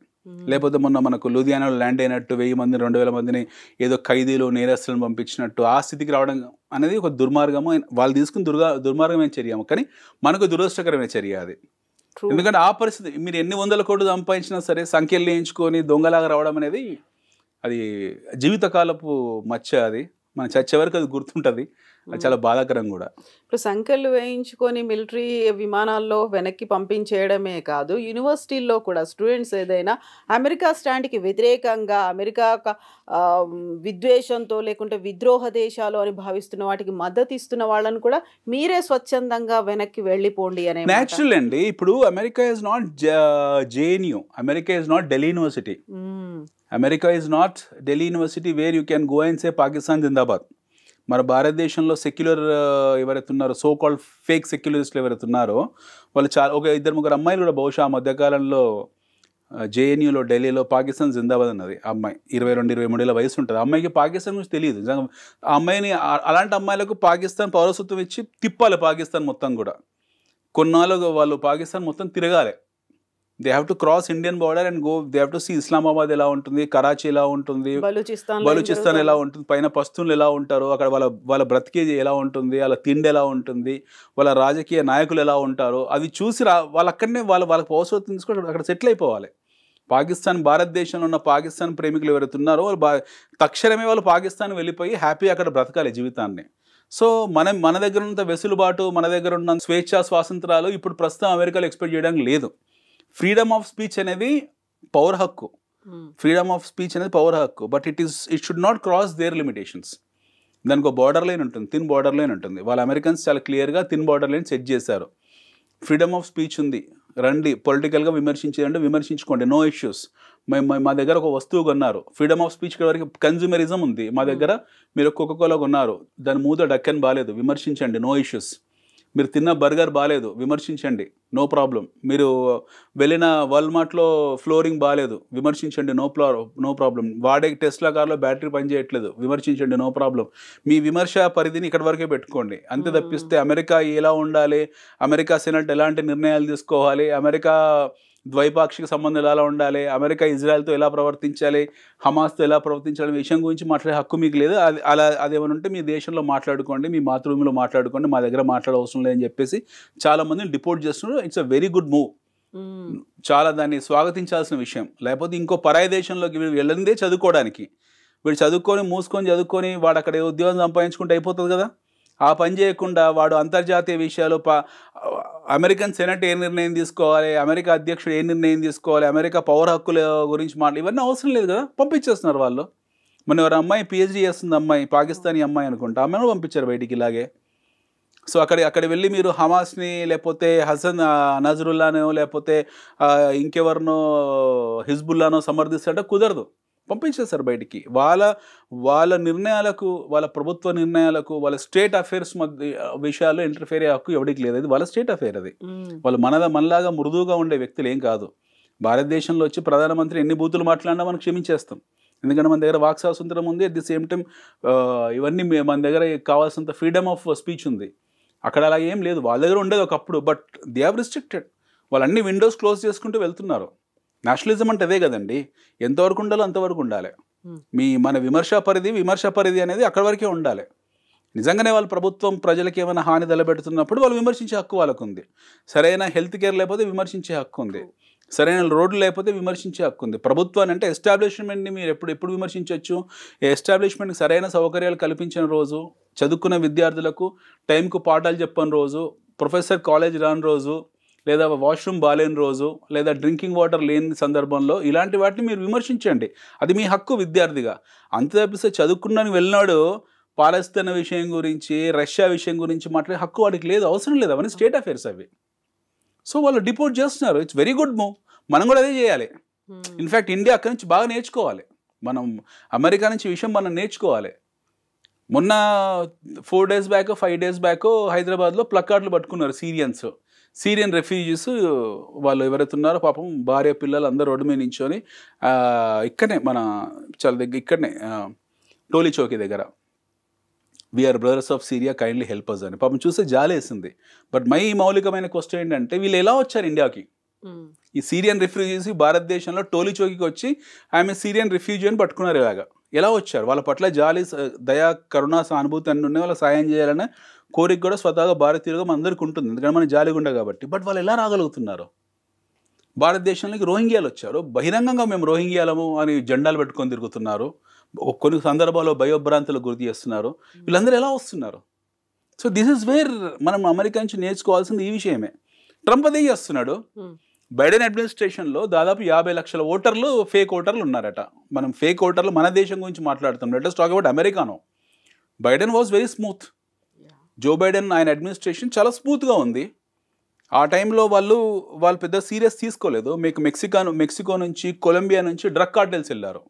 లేకపోతే మొన్న మనకు లూధియానాలో ల్యాండ్ అయినట్టు 1000 మంది 2000 మందిని ఏదో ఖైదీలు, నేరస్తులను పంపించినట్టు ఆ స్థితికి రావడం అనేది ఒక దుర్మార్గము. వాళ్ళు తీసుకుని దుర్మార్గమైన చర్యము, కానీ మనకు దురదృష్టకరమైన చర్య అది. ఎందుకంటే ఆ పరిస్థితి, మీరు ఎన్ని 100 కోట్లు సంపాదించినా సరే సంఖ్యలు నేర్చుకొని దొంగలాగా రావడం అనేది అది జీవితకాలపు మచ్చ. అది మన చచ్చే వరకు అది గుర్తుంటుంది. అది చాలా బాధాకరం కూడా. ఇప్పుడు సంఖ్యలు వేయించుకొని మిలిటరీ విమానాల్లో వెనక్కి పంపించేయడమే కాదు, యూనివర్సిటీల్లో కూడా స్టూడెంట్స్ ఏదైనా అమెరికా స్టాండ్కి వ్యతిరేకంగా అమెరికా విద్వేషంతో లేకుంటే విద్రోహ దేశాలు అని భావిస్తున్న వాటికి మద్దతు ఇస్తున్న వాళ్ళని కూడా మీరే స్వచ్ఛందంగా వెనక్కి వెళ్ళిపోండి అనే న్యాచురల్ అండి. ఇప్పుడు America is not JNU, America is not Delhi university, America is not Delhi university where you can go and say Pakistan zindabad. మన భారతదేశంలో సెక్యులర్ ఎవరైతే ఉన్నారో, సో కాల్డ్ ఫేక్ సెక్యులరిస్టులు ఎవరైతే ఉన్నారో వాళ్ళు చాలా, ఒక 2-3 అమ్మాయిలు కూడా బహుశా ఆ మధ్యకాలంలో జేఎన్యూలో ఢిల్లీలో పాకిస్తాన్ జిందాబాద్ అన్నది. అమ్మాయి 22-23 ఏళ్ళ వయసు ఉంటుంది. అమ్మాయికి పాకిస్తాన్ గురించి తెలియదు. ఆ అమ్మాయిని, అలాంటి అమ్మాయిలకు పాకిస్తాన్ పౌరసత్వం ఇచ్చి తిప్పాలి పాకిస్తాన్ మొత్తం కూడా. కొన్నాళ్ళు వాళ్ళు పాకిస్తాన్ మొత్తం తిరగాలి. They have to cross Indian border and go, they have to see Islamabad ఎలా ఉంటుంది, కరాచీ ఎలా ఉంటుంది, బలూచిస్తాన్ ఎలా ఉంటుంది, పైన పస్తులు ఎలా ఉంటారు, అక్కడ వాళ్ళ బ్రతికేది ఎలా ఉంటుంది, వాళ్ళ తిండి ఎలా ఉంటుంది, వాళ్ళ రాజకీయ నాయకులు ఎలా ఉంటారో అవి చూసి వాళ్ళు అక్కడనే వాళ్ళకి పౌరసత్వం తీసుకొని అక్కడ సెటిల్ అయిపోవాలి. పాకిస్తాన్, భారతదేశంలో ఉన్న పాకిస్తాన్ ప్రేమికులు ఎవరైతే ఉన్నారో వాళ్ళు తక్షణమే వాళ్ళు పాకిస్తాన్ వెళ్ళిపోయి హ్యాపీ అక్కడ బ్రతకాలి జీవితాన్ని. సో మన దగ్గర ఉన్నంత వెసులుబాటు, మన దగ్గర ఉన్న స్వేచ్ఛా స్వాతంత్రాలు ఇప్పుడు ప్రస్తుతం అమెరికాలో ఎక్స్పెక్ట్ చేయడానికి లేదు. ఫ్రీడమ్ ఆఫ్ స్పీచ్ అనేది పౌర హక్కు, ఫ్రీడమ్ ఆఫ్ స్పీచ్ అనేది పౌర హక్కు, but it should not cross their limitations. దానికి ఒక బార్డర్ లైన్ ఉంటుంది, థిన్ బార్డర్ లైన్ ఉంటుంది. వాళ్ళ అమెరికన్స్ చాలా క్లియర్గా థిన్ బార్డర్ లైన్ సెట్ చేశారు. ఫ్రీడమ్ ఆఫ్ స్పీచ్ ఉంది, రండి పొలిటికల్గా విమర్శించేదంటే విమర్శించుకోండి, నో ఇష్యూస్. మా దగ్గర ఒక వస్తువు కొన్నారు, ఫ్రీడమ్ ఆఫ్ స్పీచ్ వరకు కన్జ్యూమరిజం ఉంది. మా దగ్గర మీరు కోకోకోలా కొన్నారు, దాని మూత డక్కన్ బాగాలేదు, విమర్శించండి, నో ఇష్యూస్. మీరు తిన్న బర్గర్ బాగాలేదు, విమర్శించండి, నో ప్రాబ్లం. మీరు వెళ్ళిన వాల్మార్ట్లో ఫ్లోరింగ్ బాగాలేదు, విమర్శించండి, నో ప్రాబ్లం. వాడే టెస్లా కార్లో బ్యాటరీ పనిచేయట్లేదు, విమర్శించండి, నో ప్రాబ్లం. మీ విమర్శ పరిధిని ఇక్కడ వరకే పెట్టుకోండి. అంతే తప్పిస్తే అమెరికా ఎలా ఉండాలి, అమెరికా సెనెట్ ఎలాంటి నిర్ణయాలు తీసుకోవాలి, అమెరికా ద్వైపాక్షిక సంబంధాలు ఎలా ఉండాలి, అమెరికా ఇజ్రాయెల్తో ఎలా ప్రవర్తించాలి, హమాస్తో ఎలా ప్రవర్తించాలి విషయం గురించి మాట్లాడే హక్కు మీకు లేదు. అదేమైనా ఉంటే మీ దేశంలో మాట్లాడుకోండి, మీ మాతృభూమిలో మాట్లాడుకోండి, మా దగ్గర మాట్లాడే అవసరం లేదని చెప్పేసి చాలా మందిని డిపోర్ట్ చేస్తున్నారు. It's a very good move, చాలా దాన్ని స్వాగతించాల్సిన విషయం. లేకపోతే ఇంకో పరాయి దేశంలోకి వీళ్ళు వెళ్ళిందే చదువుకోవడానికి, వీడు చదువుకొని మూసుకొని వాడు అక్కడ ఉద్యోగం సంపాదించుకుంటే అయిపోతుంది కదా. ఆ పని చేయకుండా వాడు అంతర్జాతీయ విషయాలు, అమెరికన్ సెనెట్ ఏ నిర్ణయం తీసుకోవాలి, అమెరికా అధ్యక్షుడు ఏ నిర్ణయం తీసుకోవాలి, అమెరికా పౌర హక్కుల గురించి ఇవన్నీ అవసరం లేదు కదా, పంపించేస్తున్నారు వాళ్ళు. మన ఎవరు అమ్మాయి PhD చేస్తుంది, అమ్మాయి పాకిస్తానీ అమ్మాయి అనుకుంటా, అమ్మాయిని పంపించారు బయటికి ఇలాగే. సో అక్కడ వెళ్ళి మీరు హమాస్ని లేకపోతే హసన్ నజరుల్లానో లేకపోతే ఇంకెవరినో హిజ్బుల్లానో సమర్థిస్తారంటే కుదరదు, పంపించేస్తారు బయటికి. వాళ్ళ నిర్ణయాలకు, వాళ్ళ ప్రభుత్వ నిర్ణయాలకు, వాళ్ళ స్టేట్ అఫేర్స్ విషయాల్లో ఇంటర్ఫేర్ అయ్యే హక్కు ఎవరికి లేదు. అది వాళ్ళ స్టేట్ అఫేర్. అది వాళ్ళు మనలాగా మృదువుగా ఉండే వ్యక్తులు ఏం కాదు. భారతదేశంలో వచ్చి ప్రధానమంత్రి ఎన్ని బూతులు మాట్లాడినా మనం క్షమించేస్తాం, ఎందుకంటే మన దగ్గర వాక్ స్వాతంత్రం ఉంది. అట్ ది సేమ్ టైం ఇవన్నీ మన దగ్గర కావాల్సినంత ఫ్రీడమ్ ఆఫ్ స్పీచ్ ఉంది. అక్కడ అలా ఏం లేదు, వాళ్ళ దగ్గర ఉండేది ఒకప్పుడు, బట్ దే హ్యావ్ రిస్ట్రిక్టెడ్. వాళ్ళు అన్ని విండోస్ క్లోజ్ చేసుకుంటూ వెళ్తున్నారు. నేషనలిజం అంటే అదే కదండి, ఎంతవరకు ఉండాలో అంతవరకు ఉండాలి. మన విమర్శ పరిధి అనేది అక్కడి వరకే ఉండాలి. నిజంగానే వాళ్ళు ప్రభుత్వం ప్రజలకి ఏమైనా హాని తలపెడుతున్నప్పుడు వాళ్ళు విమర్శించే హక్కు వాళ్ళకు ఉంది. సరైన హెల్త్ కేర్ లేకపోతే విమర్శించే హక్కు ఉంది, సరైన రోడ్లు లేకపోతే విమర్శించే హక్కు ఉంది. ప్రభుత్వాన్ని అంటే ఎస్టాబ్లిష్మెంట్ని మీరు ఎప్పుడు విమర్శించవచ్చు. ఎస్టాబ్లిష్మెంట్కి సరైన సౌకర్యాలు కల్పించిన రోజు, చదువుకున్న విద్యార్థులకు టైంకు పాఠాలు చెప్పని రోజు, ప్రొఫెసర్ కాలేజ్ రాని రోజు, లేదా వాష్రూమ్ బాగాలేని రోజు, లేదా డ్రింకింగ్ వాటర్ లేని సందర్భంలో ఇలాంటి వాటిని మీరు విమర్శించండి, అది మీ హక్కు విద్యార్థిగా. అంత తప్పిస్తే చదువుకున్నాను వెళ్ళినాడు పాలస్తీన్ విషయం గురించి, రష్యా విషయం గురించి మాట్లాడే హక్కు వాడికి లేదు, అవసరం లేదు. అవన్నీ స్టేట్ అఫేర్స్ అవి. సో వాళ్ళు డిపోర్ట్ చేస్తున్నారు. It's very good move. మనం కూడా అదే చేయాలి. ఇన్ఫ్యాక్ట్ ఇండియా అక్కడి నుంచి బాగా నేర్చుకోవాలి. మనం అమెరికా నుంచి విషయం మనం నేర్చుకోవాలి. మొన్న 4 days బ్యాక్ 5 days బ్యాక్ హైదరాబాద్లో ప్లకార్డులు పట్టుకున్నారు సిరియన్ రెఫ్యూజీస్. వాళ్ళు ఎవరైతే ఉన్నారో పాపం భార్య పిల్లలు అందరూ రోడ్డు మీద నించొని ఇక్కడనే మన చాలా దగ్గర ఇక్కడనే టోలీ చౌకీ దగ్గర we are brothers of Syria kindly help us అని పాపం చూస్తే జాలేసింది. బట్ మౌలికమైన క్వశ్చన్ ఏంటంటే వీళ్ళు ఎలా వచ్చారు ఇండియాకి? ఈ సిరియన్ రిఫ్యూజీస్ భారతదేశంలో టోలీ చౌకీకి వచ్చి ఆమె సిరియన్ రిఫ్యూజీ అని పట్టుకున్నారు. ఇలాగా ఎలా వచ్చారు? వాళ్ళ పట్ల జాలి, దయా, కరుణ, సానుభూతి అన్నీ ఉన్నాయి. వాళ్ళ సాయం చేయాలనే కోరిక కూడా స్వతహాగా భారతీయులుగా మనందరికీ ఉంటుంది, ఎందుకంటే మనం జాలిగుండ కాబట్టి. బట్ వాళ్ళు ఎలా రాగలుగుతున్నారు? భారతదేశంలోకి రోహింగ్యాలు వచ్చారు, బహిరంగంగా మేము రోహింగ్యాలము అని జెండాలు పెట్టుకొని తిరుగుతున్నారు, కొన్ని సందర్భాల్లో భయోభ్రాంతులు గురి చేస్తున్నారు. వీళ్ళందరూ ఎలా వస్తున్నారు? సో దిస్ ఇస్ వేర్ మనం అమెరికా నుంచి నేర్చుకోవాల్సింది ఈ విషయమే. ట్రంప్ అదే చేస్తున్నాడు. బైడెన్ అడ్మినిస్ట్రేషన్లో దాదాపు 50 లక్షల ఓటర్లు ఫేక్ ఓటర్లు ఉన్నారట. మనం ఫేక్ ఓటర్లు మన దేశం గురించి మాట్లాడుతాం. లెట్ us టాక్ అబౌట్ అమెరికానో. Biden was very smooth. Joe Biden ఆయన అడ్మినిస్ట్రేషన్ చాలా స్మూత్గా ఉంది. ఆ టైంలో వాళ్ళు పెద్ద సీరియస్ తీసుకోలేదు. మీకు మెక్సికో నుంచి కొలంబియా నుంచి డ్రగ్ కార్టెల్స్ వెళ్ళారు.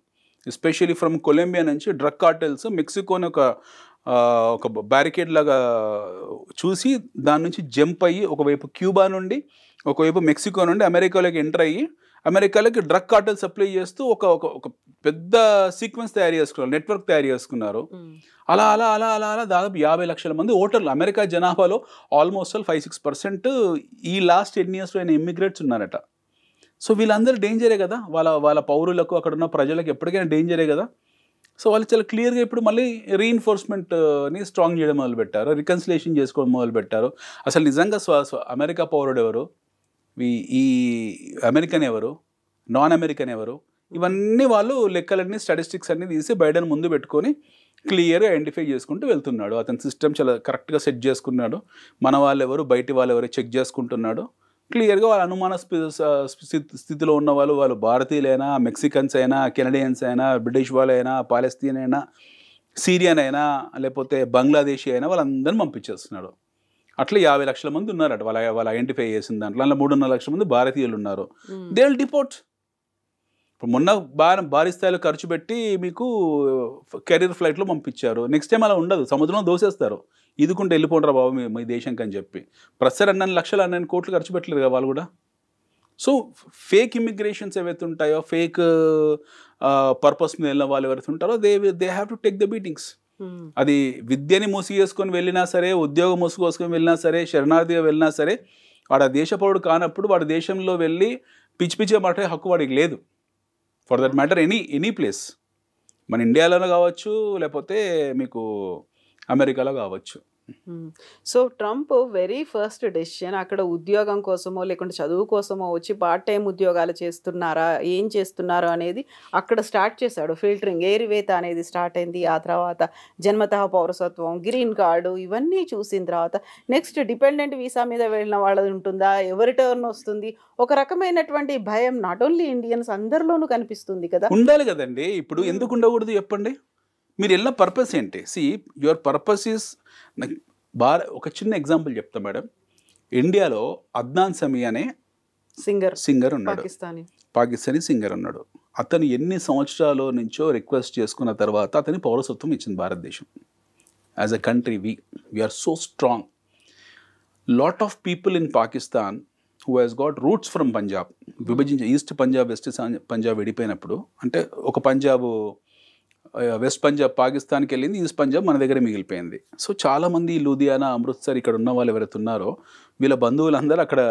ఎస్పెషల్లీ ఫ్రమ్ కొలంబియా నుంచి డ్రగ్ కార్టెల్స్ మెక్సికోని ఒక బ్యారికేడ్ లాగా చూసి దాని నుంచి జంప్ అయ్యి ఒకవైపు క్యూబా నుండి ఒకవైపు మెక్సికో నుండి అమెరికాలోకి ఎంటర్ అయ్యి అమెరికాలోకి డ్రగ్ కార్టెల్ సప్లై చేస్తూ ఒక పెద్ద సీక్వెన్స్ తయారు చేసుకున్నారు, నెట్వర్క్ తయారు చేసుకున్నారు. అలా అలా అలా అలా అలా దాదాపు 50 లక్షల మంది ఓటర్లు అమెరికా జనాభాలో ఆల్మోస్ట్ 5-6% ఈ లాస్ట్ 10 yearsలో అయిన ఇమ్మిగ్రేట్స్ ఉన్నారట. సో వీళ్ళందరూ డేంజరే కదా, వాళ్ళ పౌరులకు అక్కడ ఉన్న ప్రజలకు ఎప్పటికైనా డేంజరే కదా. సో వాళ్ళు చాలా క్లియర్గా ఇప్పుడు మళ్ళీ రీఇన్ఫోర్స్మెంట్ని స్ట్రాంగ్ చేయడం మొదలుపెట్టారు, రికన్సిలేషన్ చేసుకోవడం మొదలుపెట్టారు. అసలు నిజంగా అమెరికా పౌరుడు ఎవరు, ఈ అమెరికన్ ఎవరు, నాన్ అమెరికన్ ఎవరు, ఇవన్నీ వాళ్ళు లెక్కలన్నీ స్టాటిస్టిక్స్ అన్నీ తీసి బైడెన్ ముందు పెట్టుకొని క్లియర్గా ఐడెంటిఫై చేసుకుంటూ వెళ్తున్నాడు. అతని సిస్టమ్ చాలా కరెక్ట్గా సెట్ చేసుకున్నాడు. మన వాళ్ళు ఎవరు, బయటి వాళ్ళు ఎవరు చెక్ చేసుకుంటున్నాడు. క్లియర్గా వాళ్ళ అనుమాన స్థితిలో ఉన్న వాళ్ళు భారతీయులైనా, మెక్సికన్స్ అయినా, కెనడియన్స్ అయినా, బ్రిటిష్ వాళ్ళైనా, పాలస్తీన్ అయినా, సిరియన్ అయినా, లేకపోతే బంగ్లాదేశీ అయినా వాళ్ళందరినీ పంపించేస్తున్నాడు. అట్లా 50 లక్షల మంది ఉన్నారట వాళ్ళు ఐడెంటిఫై చేసిన దాంట్లో. అందులో 3.5 లక్షల మంది భారతీయులు ఉన్నారు. They will deport. ఇప్పుడు మొన్న భారీ స్థాయిలో ఖర్చు పెట్టి మీకు కెరీర్ ఫ్లైట్లో పంపించారు. నెక్స్ట్ టైం అలా ఉండదు, సముద్రంలో దోసేస్తారు. ఇదికుంటే వెళ్ళిపోండ్రా బాబు మీ దేశంకి అని చెప్పి. ప్రస్తుతం 2 కోట్లు ఖర్చు పెట్టలేదు కదా వాళ్ళు కూడా. సో ఫేక్ ఇమిగ్రేషన్స్ ఏవైతే ఉంటాయో, ఫేక్ పర్పస్ మీద వెళ్ళిన వాళ్ళు ఎవరైతే ఉంటారో they have to take the beatings. అది విద్యని మూసివేసుకొని వెళ్ళినా సరే, ఉద్యోగం మూసుకొసుకొని వెళ్ళినా సరే, శరణార్థిగా వెళ్ళినా సరే, వాడు ఆ దేశ పౌరుడు కానప్పుడు వాడి దేశంలో వెళ్ళి పిచ్చిగా మాట్లాడే హక్కు వాడికి లేదు. For that matter any place, మన ఇండియాలోనే కావచ్చు, లేకపోతే మీకు అమెరికాలో కావచ్చు. So Trump very first decision అక్కడ ఉద్యోగం కోసమో లేకుంటే చదువు కోసమో వచ్చి పార్ట్ టైం ఉద్యోగాలు చేస్తున్నారా, ఏం చేస్తున్నారు అనేది అక్కడ స్టార్ట్ చేశాడు. ఫిల్టరింగ్, ఏరివేత అనేది స్టార్ట్ అయింది. ఆ తర్వాత జన్మతః పౌరసత్వం, గ్రీన్ కార్డు, ఇవన్నీ చూసిన తర్వాత నెక్స్ట్ డిపెండెంట్ వీసా మీద వెళ్ళిన వాళ్ళది ఉంటుందా, ఎవరి టర్న్ వస్తుంది, ఒక రకమైనటువంటి భయం నాట్ ఓన్లీ ఇండియన్స్ అందరిలోనూ కనిపిస్తుంది కదా. ఉండాలి కదండి. ఇప్పుడు ఎందుకు ఉండకూడదు చెప్పండి? మీరు వెళ్ళిన పర్పస్ ఏంటి? యువర్ పర్పస్ ఈస్ ఒక చిన్న ఎగ్జాంపుల్ చెప్తా మేడం. ఇండియాలో అద్నాన్ సమీ అనే సింగర్ ఉన్నాడు, పాకిస్తానీ సింగర్ ఉన్నాడు. అతను ఎన్ని సంవత్సరాల నుంచో రిక్వెస్ట్ చేసుకున్న తర్వాత అతని పౌరసత్వం ఇచ్చింది భారతదేశం. As a country we are so strong. Lot of people in Pakistan who has got roots from Punjab, విభజించి ఈస్ట్ పంజాబ్ వెస్ట్ పంజాబ్ విడిపోయినప్పుడు, అంటే ఒక పంజాబ్ వెస్ట్ పంజాబ్ పాకిస్తాన్కి వెళ్ళింది, ఈస్ట్ పంజాబ్ మన దగ్గర మిగిలిపోయింది. సో చాలామంది లూధియానా, అమృత్సర్ ఇక్కడ ఉన్న వాళ్ళు ఎవరైతే ఉన్నారో వీళ్ళ బంధువులందరూ అక్కడ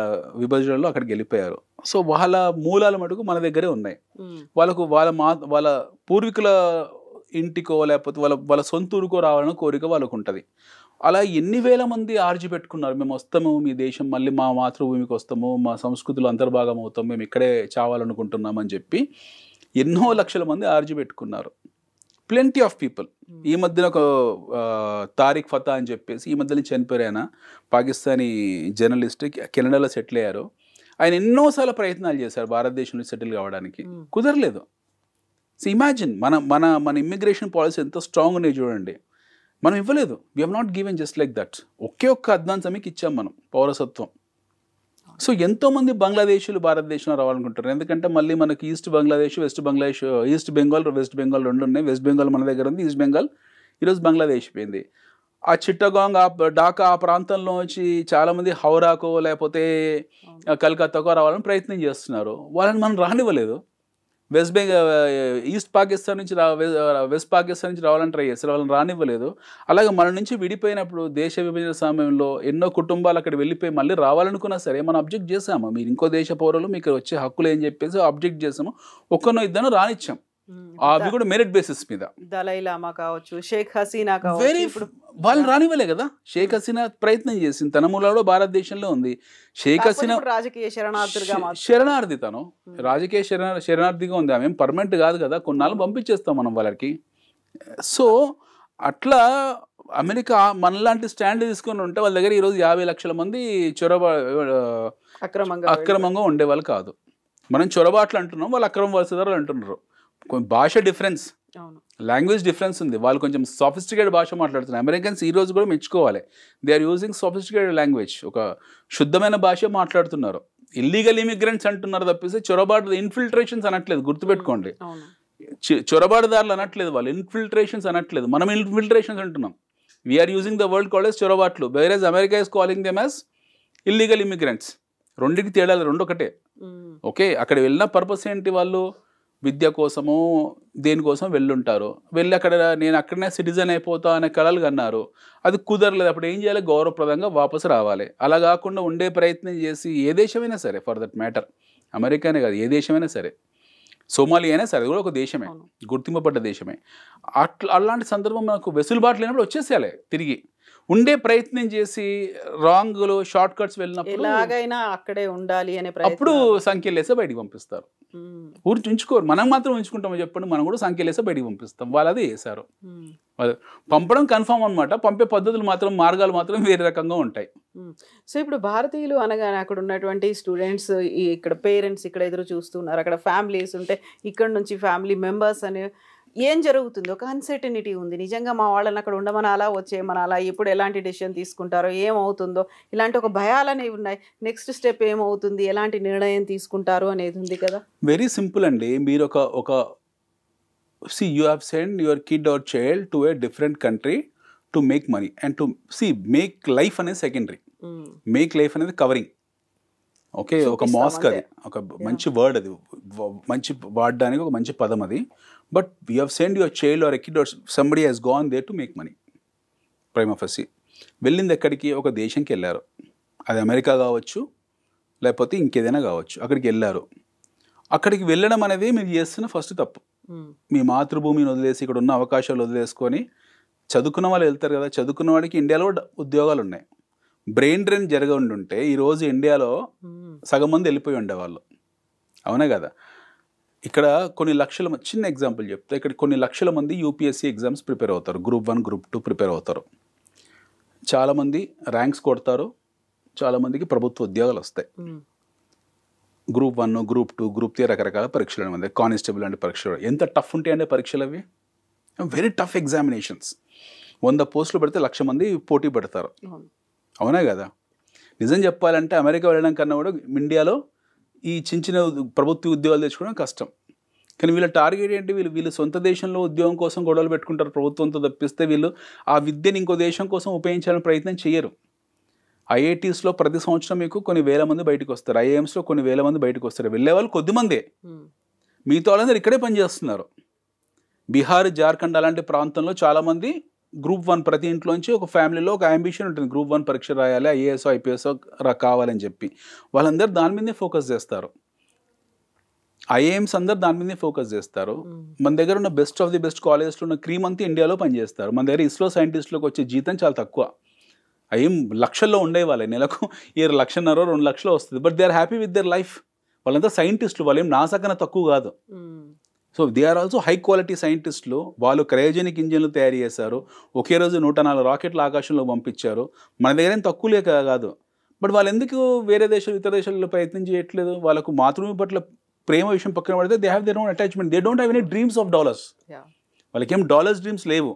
విభజనలో అక్కడికి వెళ్ళిపోయారు. సో వాళ్ళ మూలాల మటుకు మన దగ్గరే ఉన్నాయి. వాళ్ళకు వాళ్ళ పూర్వీకుల ఇంటికో లేకపోతే వాళ్ళ సొంత ఊరుకో రావాలన్న కోరిక వాళ్ళకు ఉంటుంది. అలా ఎన్ని వేల మంది ఆర్జీ పెట్టుకున్నారు, మేము వస్తాము మీ దేశం, మళ్ళీ మా మాతృభూమికి వస్తాము, మా సంస్కృతిలో అంతర్భాగం అవుతాం, మేము ఇక్కడే చావాలనుకుంటున్నామని చెప్పి ఎన్నో లక్షల మంది ఆర్జీ పెట్టుకున్నారు. Plenty of people. ఈ మధ్యన ఒక తారిక్ ఫతా అని చెప్పేసి ఈ మధ్యలో చనిపోయారు. ఆయన పాకిస్తానీ జర్నలిస్ట్, కెనడాలో సెటిల్ అయ్యారు. ఆయన ఎన్నోసార్లు ప్రయత్నాలు చేశారు భారతదేశంలో సెటిల్ కావడానికి, కుదరలేదు. సో ఇమాజిన్ మన ఇమ్మిగ్రేషన్ పాలసీ ఎంత స్ట్రాంగ్ ఉన్నాయి చూడండి. మనం ఇవ్వలేదు, we have not given just like that. ఒక్క అద్నాన్ సమీకి ఇచ్చాం మనం పౌరసత్వం. సో ఎంతోమంది బంగ్లాదేశీలు భారతదేశంలో రావాలనుకుంటారు. ఎందుకంటే మళ్ళీ మనకి ఈస్ట్ బంగ్లాదేశ్, వెస్ట్ బెంగాల్ 2 ఉన్నాయి. వెస్ట్ బెంగాల్ మన దగ్గర ఉంది, ఈస్ట్ బెంగాల్ ఈరోజు బంగ్లాదేశ్ పోయింది. ఆ చిట్టగాంగ్, ఢాకా ఆ ప్రాంతంలో వచ్చి చాలామంది హౌరాకో లేకపోతే కలకత్తాకో రావాలని ప్రయత్నం చేస్తున్నారు. వాళ్ళని మనం రానివ్వలేదు. ఈస్ట్ పాకిస్తాన్ నుంచి వెస్ట్ పాకిస్తాన్ నుంచి రావాలని ట్రై చేస్తారు, వాళ్ళని రానివ్వలేదు. అలాగే మన నుంచి విడిపోయినప్పుడు దేశ విభజన సమయంలో ఎన్నో కుటుంబాలు అక్కడ వెళ్ళిపోయి మళ్ళీ రావాలనుకున్నా సరే మనం అబ్జెక్ట్ చేసాము. మీరు ఇంకో దేశ పౌరులు, మీకు వచ్చే హక్కులు ఏం చెప్పేసి అబ్జెక్ట్ చేసాము. ఒక్కనో ఇద్దరు రానిచ్చాం, అవి కూడా మెరిట్ బేసిస్ మీద. దలైలామా కావచ్చు, షేక్ హసీనా కావచ్చు, వాళ్ళు రానివ్వలే కదా. షేక్ హసీనా ప్రయత్నం చేసింది, తన మూలలో భారతదేశంలో ఉంది. షేక్ హసీనా రాజకీయ శరణార్థి, తను రాజకీయ శరణార్థిగా ఉంది. ఆమె పర్మనెంట్ కాదు కదా, కొన్నాళ్ళు పంపించేస్తాం మనం వాళ్ళకి. సో అట్లా అమెరికా మనలాంటి స్టాండ్ తీసుకొని ఉంటే వాళ్ళ దగ్గర ఈరోజు 50 లక్షల మంది అక్రమంగా ఉండేవాళ్ళు కాదు. మనం చొరబాట్లు అంటున్నాం, వాళ్ళు అక్రమ వలసదారులు అంటున్నారు. భాష డిఫరెన్స్, లాంగ్వేజ్ డిఫరెన్స్ ఉంది. వాళ్ళు కొంచెం సాఫిస్టికేటెడ్ భాష మాట్లాడుతున్నారు. అమెరికన్స్ ఈ రోజు కూడా మెచ్చుకోవాలి, they are using sophisticated language, ఒక శుద్ధమైన భాష మాట్లాడుతున్నారు. ఇల్లీగల్ ఇమిగ్రెంట్స్ అంటున్నారు తప్పిస్తే చొరబాటు ఇన్ఫిల్ట్రేషన్స్ అనట్లేదు, గుర్తుపెట్టుకోండి. చొరబాటుదారులు అనట్లేదు, వాళ్ళు ఇన్ఫిల్ట్రేషన్స్ అనట్లేదు, మనం ఇన్ఫిల్ట్రేషన్స్ అంటున్నాం. We are using the word called as చొరబాట్లు, whereas America is calling them as illegal immigrants. రెండింటికి తేడాలు, రెండు ఒకటే. ఓకే, అక్కడ వెళ్ళిన పర్పస్ ఏంటి? వాళ్ళు విద్య కోసము దేనికోసం వెళ్ళుంటారు. వెళ్ళి అక్కడ నేను అక్కడనే సిటిజన్ అయిపోతా అనే కలలు కన్నారు. అది కుదరలేదు. అప్పుడు ఏం చేయాలి? గౌరవప్రదంగా వాపసు రావాలి. అలా కాకుండా ఉండే ప్రయత్నం చేసి, ఏ దేశమైనా సరే ఫర్ దట్ మ్యాటర్, అమెరికానే కాదు, ఏ దేశమైనా సరే, సోమాలియా అయినా సరే, అది కూడా ఒక దేశమే, గుర్తింపబడ్డ దేశమే. అలాంటి సందర్భం మనకు వెసులుబాటు లేనప్పుడు వచ్చేసేయాలి. తిరిగి ఉండే ప్రయత్నం చేసి రాంగ్లో షార్ట్ కట్స్ వెళ్ళినప్పుడు ఎలాగైనా అక్కడే ఉండాలి అనే అప్పుడు సంఖ్యలు వేసే బయటికి పంపిస్తారు. ఊరికి ఉంచుకోరు. మనం మాత్రం ఉంచుకుంటామో చెప్పండి, మనం కూడా సంఖ్యలు వేసే బయటికి పంపిస్తాం. వాళ్ళు అదే వేశారు. పంపడం కన్ఫామ్ అనమాట, పంపే పద్ధతులు మాత్రం, మార్గాలు మాత్రం వేరే రకంగా ఉంటాయి. సో ఇప్పుడు భారతీయులు అనగానే అక్కడ ఉన్నటువంటి స్టూడెంట్స్, ఇక్కడ పేరెంట్స్ ఇక్కడ ఎదురు చూస్తున్నారు, అక్కడ ఫ్యామిలీస్ ఉంటే ఇక్కడ నుంచి ఫ్యామిలీ మెంబర్స్ అని ఏం జరుగుతుంది? ఒక అన్సర్టనిటీ ఉంది. నిజంగా మా వాళ్ళని అక్కడ ఉండమనాలా, వచ్చేయమనాలా, ఇప్పుడు ఎలాంటి డెసిషన్ తీసుకుంటారో, ఏమవుతుందో, ఇలాంటి ఒక భయాలు అనేవి ఉన్నాయి. నెక్స్ట్ స్టెప్ ఏమవుతుంది, ఎలాంటి నిర్ణయం తీసుకుంటారు అనేది ఉంది కదా. వెరీ సింపుల్ అండి. మీరు ఒక see, you have sent your kid or child to a different country to make money and to make life అనేది సెకండరీ, మేక్ లైఫ్ అనేది కవరింగ్. ఓకే, ఒక మాస్క్, అది ఒక మంచి వర్డ్, అది మంచి వాడడానికి ఒక మంచి పదం అది. But you have send your child or a kid or somebody he's gone there to make money. Prime ఆఫర్సీ వెళ్ళింది ఎక్కడికి? ఒక దేశంకి వెళ్ళారు. అది అమెరికా కావచ్చు, లేకపోతే ఇంకేదైనా కావచ్చు. అక్కడికి వెళ్ళారు. అక్కడికి వెళ్ళడం అనేది మీరు చేస్తున్న ఫస్ట్ తప్పు. మీ మాతృభూమిని వదిలేసి, ఇక్కడ ఉన్న అవకాశాలు వదిలేసుకొని, చదువుకున్న వాళ్ళు వెళ్తారు కదా, చదువుకున్న వాడికి ఇండియాలో ఉద్యోగాలు ఉన్నాయి. బ్రెయిన్ డ్రైన్ జరగ ఉండుంటే ఈరోజు ఇండియాలో సగం మంది వెళ్ళిపోయి ఉండేవాళ్ళు. అవునా కదా? ఇక్కడ కొన్ని లక్షల, చిన్న ఎగ్జాంపుల్ చెప్తే, ఇక్కడ కొన్ని లక్షల మంది యూపీఎస్సీ ఎగ్జామ్స్ ప్రిపేర్ అవుతారు, గ్రూప్ 1 గ్రూప్ 2 ప్రిపేర్ అవుతారు. చాలామంది ర్యాంక్స్ కొడతారు, చాలామందికి ప్రభుత్వ ఉద్యోగాలు వస్తాయి. గ్రూప్ 1 గ్రూప్ 2 గ్రూప్ 3 రకరకాల పరీక్షలు ఉన్నాయి. కానిస్టేబుల్ అంటే పరీక్షలు ఎంత టఫ్ ఉంటాయంటే పరీక్షలు అవి వెరీ టఫ్ ఎగ్జామినేషన్స్. 100 పోస్టులు పెడితే 1,00,000 మంది పోటీ పెడతారు. అవునా కదా? నిజం చెప్పాలంటే అమెరికా వెళ్ళడం కన్నా కూడా ఇండియాలో ఈ చిన్న ప్రభుత్వ ఉద్యోగాలు తెచ్చుకోవడం కష్టం. కానీ వీళ్ళ టార్గెట్ ఏంటి? వీళ్ళు సొంత దేశంలో ఉద్యోగం కోసం గొడవలు పెట్టుకుంటారు ప్రభుత్వంతో తప్పిస్తే, వీళ్ళు ఆ విద్యను ఇంకో దేశం కోసం ఉపయోగించాలని ప్రయత్నం చేయరు. ఐఐటీస్లో ప్రతి సంవత్సరం మీకు కొన్ని వేల మంది బయటకు వస్తారు, ఐఐఎమ్స్లో కొన్ని వేల మంది బయటకు వస్తారు. వెళ్ళే వాళ్ళు కొద్దిమందే, మిగతా వాళ్ళందరూ ఇక్కడే పనిచేస్తున్నారు. బీహార్, జార్ఖండ్ అలాంటి ప్రాంతంలో చాలామంది గ్రూప్ 1 ప్రతి ఇంట్లోంచి ఒక ఫ్యామిలీలో ఒక అంబిషన్ ఉంటుంది, గ్రూప్ 1 పరీక్ష రాయాలి, ఐఏఎస్ ఐపీఎస్ కావాలని చెప్పి. వాళ్ళందరూ దాని మీదే ఫోకస్ చేస్తారు. ఐఏఎమ్స్ అందరు దాని మీదే ఫోకస్ చేస్తారు. మన దగ్గర ఉన్న బెస్ట్ ఆఫ్ ది బెస్ట్ కాలేజెస్లో ఉన్న క్రీమ్ అంతా ఇండియాలో పనిచేస్తారు. మన దగ్గర ఇస్రో సైంటిస్టులకు వచ్చే జీతం చాలా తక్కువ. అయ్యేం లక్షల్లో ఉండేవాళ్ళే, నెలకు 1,00,000 2 లక్షలు వస్తుంది. But they are happy with their life. వాళ్ళంతా సైంటిస్టులు, వాళ్ళు ఏం నాసా కన్నా తక్కువ కాదు. So they are also high quality సైంటిస్టులు. వాళ్ళు క్రయోజెనిక్ ఇంజిన్లు తయారు చేశారు, ఒకే రోజు 104 రాకెట్లు ఆకాశంలో పంపించారు. మన దగ్గర ఏం తక్కువలే కాదు. బట్ వాళ్ళు ఎందుకు వేరే దేశాలు, ఇతర దేశాల్లో ప్రయత్నం చేయట్లేదు? వాళ్ళకు మాతృభూమి పట్ల ప్రేమ విషయం పక్కన పడితే they have their own attachment. They don't have any dreams of dollars. వాళ్ళకి ఏం డాలర్స్ డ్రీమ్స్ లేవు.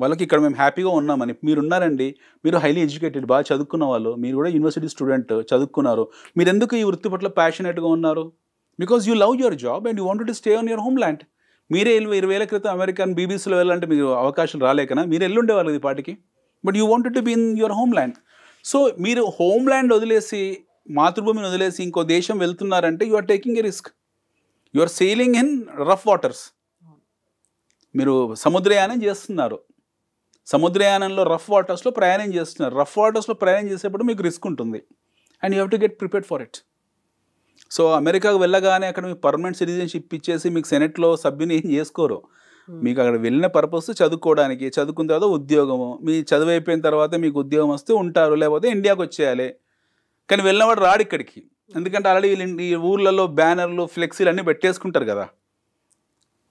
వాళ్ళకి ఇక్కడ మేము హ్యాపీగా ఉన్నామని. మీరు ఉన్నారండి, మీరు హైలీ ఎడ్యుకేటెడ్, బాగా చదువుకున్న వాళ్ళు, మీరు కూడా యూనివర్సిటీ స్టూడెంట్, చదువుకున్నారు. మీరు ఎందుకు ఈ వృత్తి పట్ల ప్యాషనేట్గా ఉన్నారు? Because you love your job and you wanted to stay on your home land. మీరే 20 ఏళ్ల క్రితం అమెరికన్ బీబీసీలో వెళ్ళాలంటే మీకు అవకాశాలు రాలేకనా? మీరు ఎల్లుండేవాళ్ళు ఈ పాటికి. But you wanted to be in your home land. So మీరు హోమ్ ల్యాండ్ వదిలేసి, మాతృభూమిని వదిలేసి ఇంకో దేశం వెళ్తున్నారంటే you are taking a risk. You are sailing in rough waters. మీరు సముద్రయానం చేస్తున్నారు. సముద్రయానంలో రఫ్ వాటర్స్లో ప్రయాణం చేస్తున్నారు. రఫ్ వాటర్స్లో ప్రయాణం చేసేప్పుడు మీకు రిస్క్ ఉంటుంది and you have to get prepared for it. So అమెరికాకు వెళ్ళగానే అక్కడ మీకు పర్మనెంట్ సిటిజన్షిప్ ఇచ్చేసి మీకు సెనెట్లో సభ్యుని ఏం చేసుకోరు. మీకు అక్కడ వెళ్ళిన పర్పస్ చదువుకోవడానికి, చదువుకున్న తర్వాత ఉద్యోగము, మీ చదువు అయిపోయిన తర్వాత మీకు ఉద్యోగం వస్తే ఉంటారు, లేకపోతే ఇండియాకి వచ్చేయాలి. కానీ వెళ్ళినవాడు రాడు ఇక్కడికి, ఎందుకంటే ఆల్రెడీ వీళ్ళు ఈ ఊర్లలో బ్యానర్లు, ఫ్లెక్సీలు అన్నీ పెట్టేసుకుంటారు కదా.